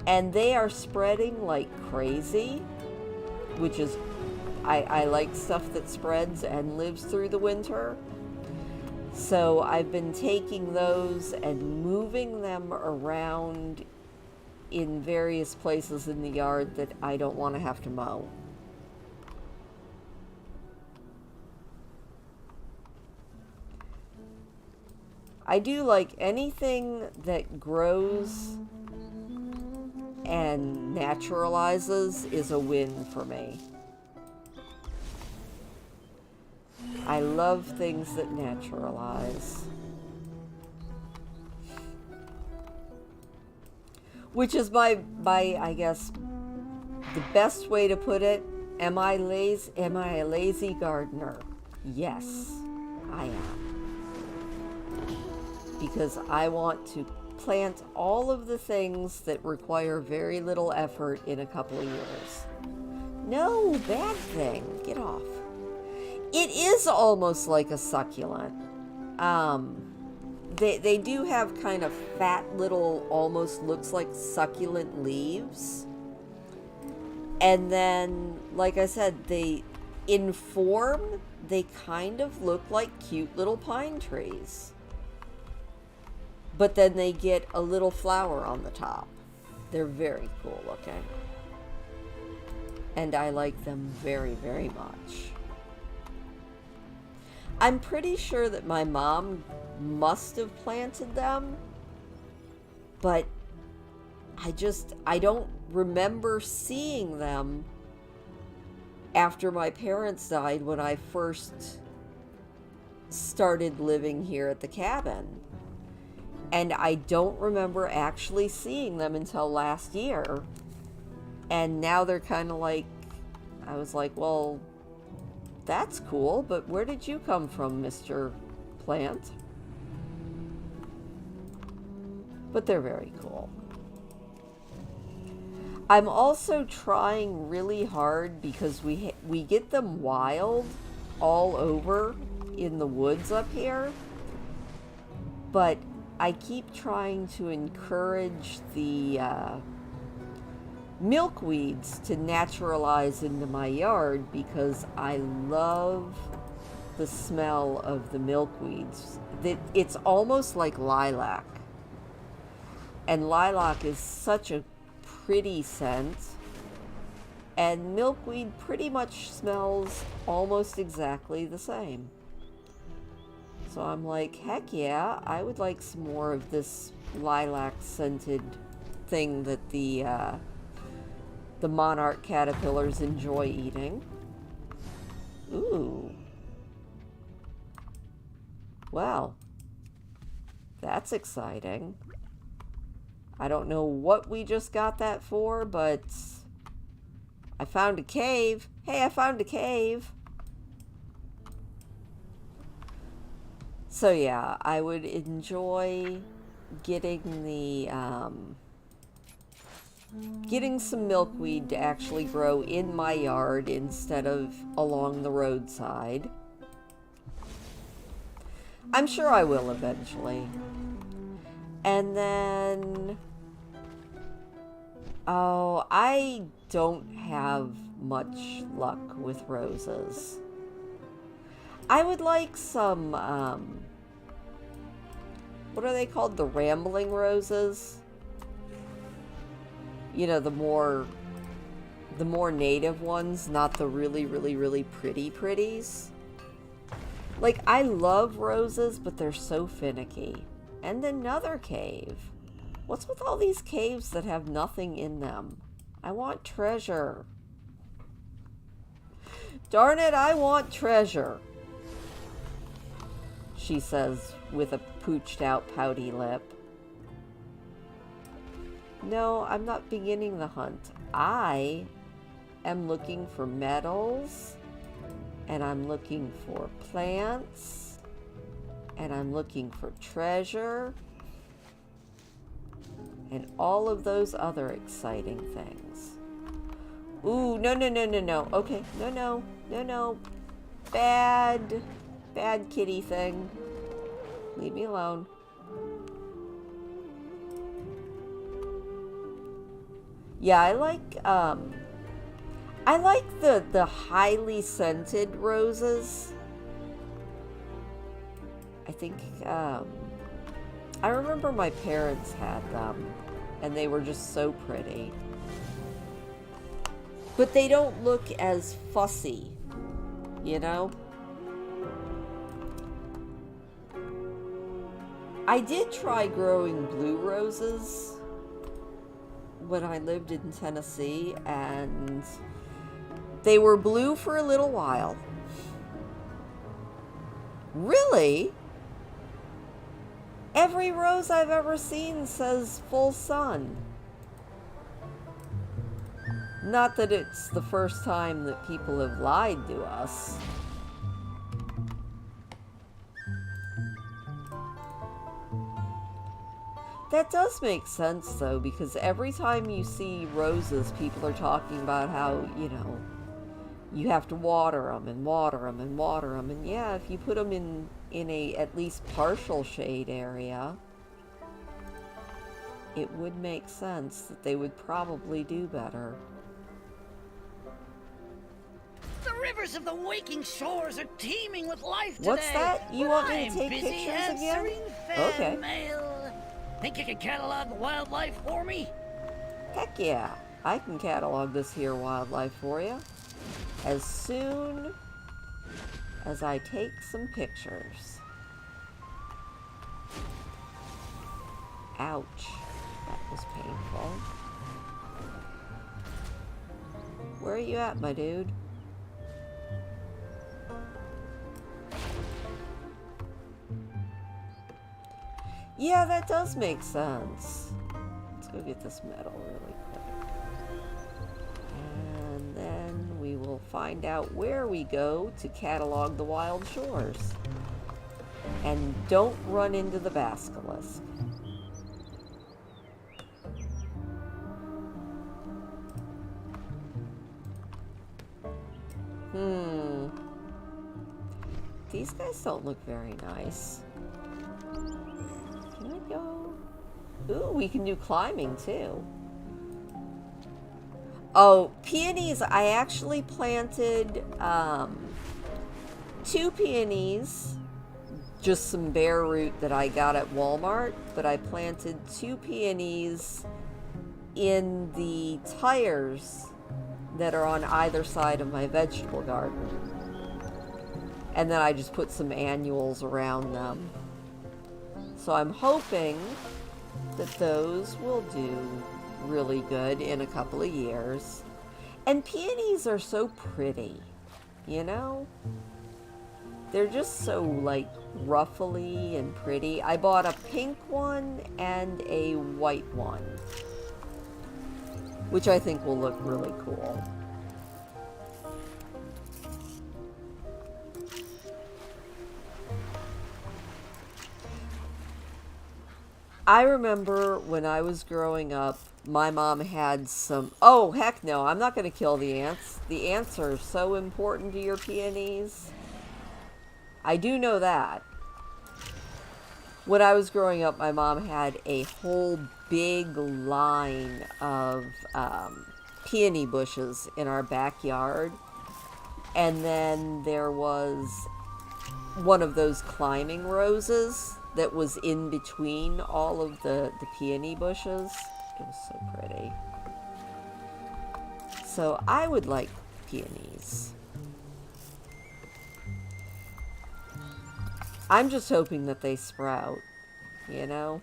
And they are spreading like crazy, which is, I like stuff that spreads and lives through the winter. So I've been taking those and moving them around in various places in the yard that I don't want to have to mow. I do like anything that grows and naturalizes is a win for me. I love things that naturalize. Which is my I guess the best way to put it. Am I a lazy gardener? Yes, I am. Because I want to plant all of the things that require very little effort in a couple of years. No, bad thing. Get off. It is almost like a succulent. They do have kind of fat little, almost looks like succulent leaves. And then, like I said, in form, they kind of look like cute little pine trees. But then they get a little flower on the top. They're very cool looking. And I like them very, very much. I'm pretty sure that my mom must have planted them, but I don't remember seeing them after my parents died when I first started living here at the cabin. And I don't remember actually seeing them until last year. And now they're kind of like, I was like, well, that's cool, but where did you come from, Mr. Plant? But they're very cool. I'm also trying really hard because we get them wild all over in the woods up here. But I keep trying to encourage the milkweeds to naturalize into my yard because I love the smell of the milkweeds. It's almost like lilac. And lilac is such a pretty scent. And milkweed pretty much smells almost exactly the same. So I'm like, heck yeah, I would like some more of this lilac scented thing that the monarch caterpillars enjoy eating. Ooh. Well, that's exciting. I don't know what we just got that for, but I found a cave. Hey, I found a cave. So yeah, I would enjoy getting the getting some milkweed to actually grow in my yard instead of along the roadside. I'm sure I will eventually. And then, oh, I don't have much luck with roses. I would like some, what are they called? The rambling roses? You know, the more native ones, not the really, really, really pretties. Like, I love roses, but they're so finicky. And another cave. What's with all these caves that have nothing in them? I want treasure. Darn it, I want treasure. She says with a pooched out pouty lip. No, I'm not beginning the hunt. I am looking for metals, and I'm looking for plants, and I'm looking for treasure, and all of those other exciting things. Ooh, no. Okay, no. Bad kitty thing. Leave me alone. Yeah, I like the highly scented roses. I think, I remember my parents had them, and they were just so pretty. But they don't look as fussy, you know? I did try growing blue roses when I lived in Tennessee, and they were blue for a little while. Really? Every rose I've ever seen says full sun. Not that it's the first time that people have lied to us. That does make sense, though, because every time you see roses, people are talking about how, you know, you have to water them and water them and water them. And yeah, if you put them in a at least partial shade area, it would make sense that they would probably do better. The rivers of the waking shores are teeming with life today. What's that? You want me to I'm take busy pictures again? answering fan Okay. mail. Think you can catalog the wildlife for me? Heck yeah, I can catalog this here wildlife for you as soon as I take some pictures. Ouch, that was painful. Where are you at, my dude? Yeah, that does make sense. Let's go get this metal really quick. And then we will find out where we go to catalog the wild shores. And don't run into the basilisk. These guys don't look very nice. Can I go? Ooh, we can do climbing too. Oh, peonies, I actually planted 2 peonies, just some bare root that I got at Walmart, but I planted 2 peonies in the tires that are on either side of my vegetable garden. And then I just put some annuals around them. So I'm hoping that those will do really good in a couple of years. And peonies are so pretty, you know? They're just so, like, ruffly and pretty. I bought a pink one and a white one, which I think will look really cool. I remember when I was growing up, my mom had some... Oh, heck no, I'm not going to kill the ants. The ants are so important to your peonies. I do know that. When I was growing up, my mom had a whole big line of peony bushes in our backyard. And then there was one of those climbing roses that was in between all of the peony bushes. It was so pretty. So I would like peonies. I'm just hoping that they sprout, you know?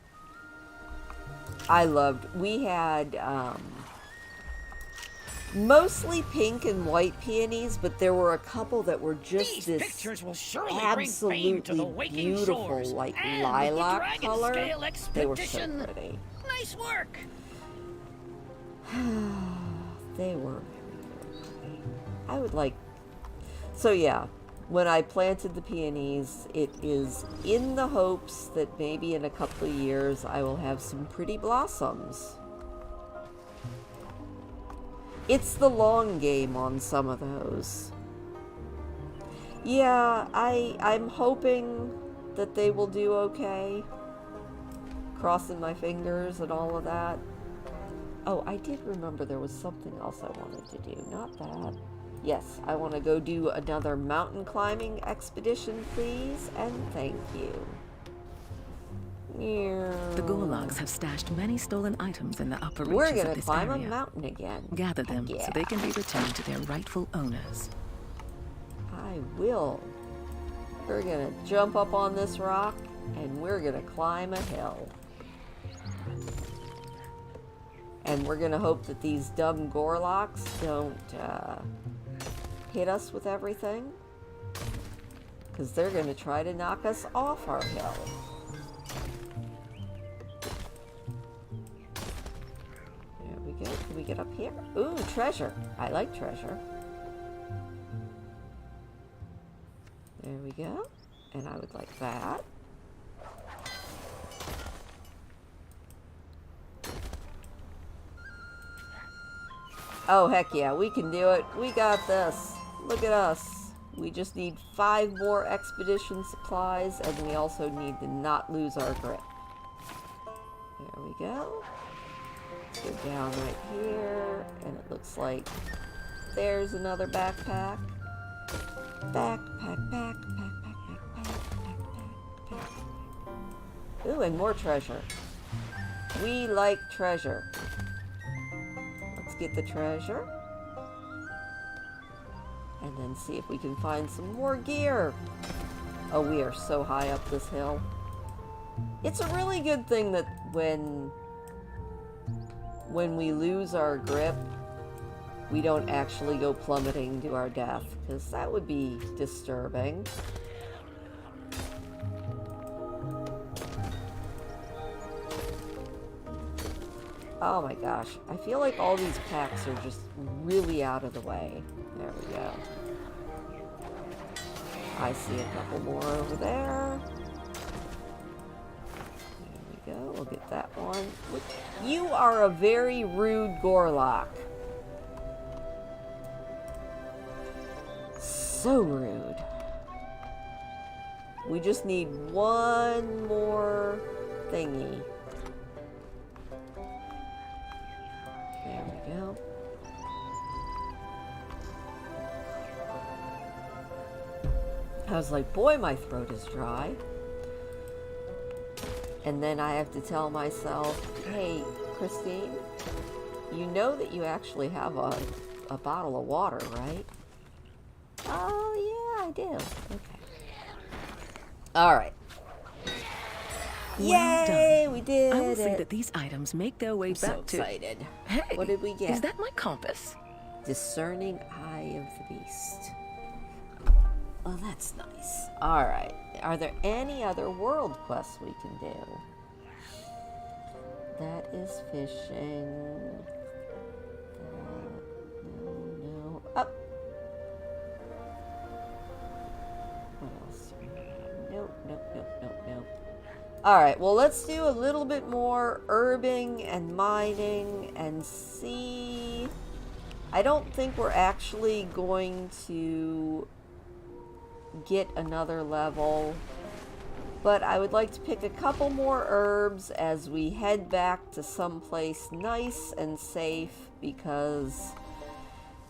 We had mostly pink and white peonies, but there were a couple that were just These this pictures will surely absolutely bring fame to the waking beautiful, shores like and lilac the color. Dragonscale They were so expedition. pretty. Nice work. They were very, very pretty. I would like... So yeah, when I planted the peonies, it is in the hopes that maybe in a couple of years I will have some pretty blossoms. It's the long game on some of those. Yeah, I'm hoping that they will do okay. Crossing my fingers and all of that. Oh, I did remember there was something else I wanted to do. Not that. Yes, I want to go do another mountain climbing expedition, please, and thank you. The Gorloks have stashed many stolen items in the upper We're reaches gonna of this climb area. a mountain again. Gather them Heck yeah. so they can be returned to their rightful owners. I will. We're gonna jump up on this rock, and we're gonna climb a hill. And we're gonna hope that these dumb Gorloks don't hit us with everything, because they're gonna try to knock us off our hill. There we go. Can we get up here? Ooh, treasure. I like treasure. There we go. And I would like that. Oh, heck yeah, we can do it. We got this. Look at us. We just need 5 more expedition supplies, and we also need to not lose our grip. There we go. Go down right here, and it looks like there's another backpack. Backpack. Ooh, and more treasure. We like treasure. Let's get the treasure. And then see if we can find some more gear. Oh, we are so high up this hill. It's a really good thing that when we lose our grip, we don't actually go plummeting to our death, because that would be disturbing. Oh my gosh, I feel like all these packs are just really out of the way. There we go. I see a couple more over there. There we go, we'll get that one. You are a very rude Gorlok. So rude. We just need one more thingy. There we go. I was like, boy, my throat is dry. And then I have to tell myself, hey, Christine, you know that you actually have a bottle of water, right? Oh, yeah, I do. Okay. Alright. Well Yay, done. we did I will see it. that these items make their way I'm back so to... excited. Hey, What did we get? Is that my compass? Discerning Eye of the Beast. Oh, that's nice. Alright. Are there any other world quests we can do? That is fishing. No. Up. What else? Nope. Alright, well, let's do a little bit more herbing and mining and see. I don't think we're actually going to get another level, but I would like to pick a couple more herbs as we head back to someplace nice and safe, because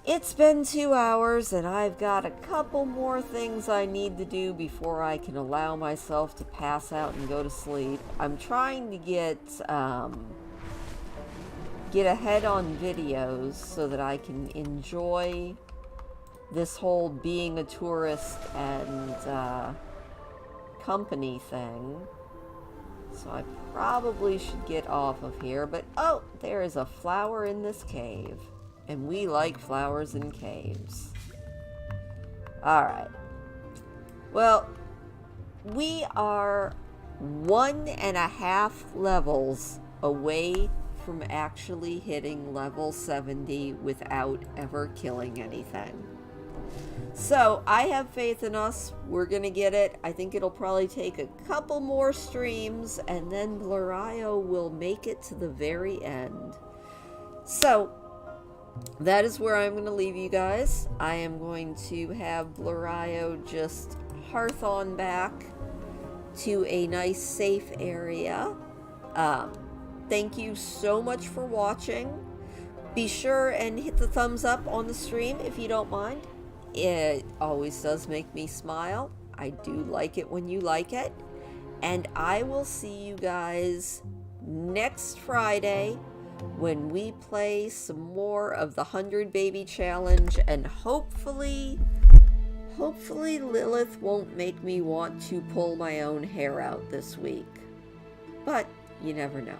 it's been 2 hours and I've got a couple more things I need to do before I can allow myself to pass out and go to sleep. I'm trying to get ahead on videos so that I can enjoy this whole being a tourist and company thing. So I probably should get off of here, but oh, there is a flower in this cave. And we like flowers in caves. Alright. Well, we are 1.5 levels away from actually hitting level 70 without ever killing anything. So, I have faith in us. We're gonna get it. I think it'll probably take a couple more streams, and then Blarryo will make it to the very end. So, that is where I'm going to leave you guys. I am going to have Blarryo just hearth on back to a nice safe area. Thank you so much for watching. Be sure and hit the thumbs up on the stream if you don't mind. It always does make me smile. I do like it when you like it. And I will see you guys next Friday when we play some more of the 100 Baby Challenge, and hopefully Lilith won't make me want to pull my own hair out this week. But you never know.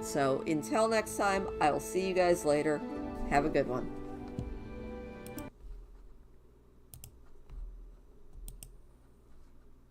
So until next time, I will see you guys later. Have a good one.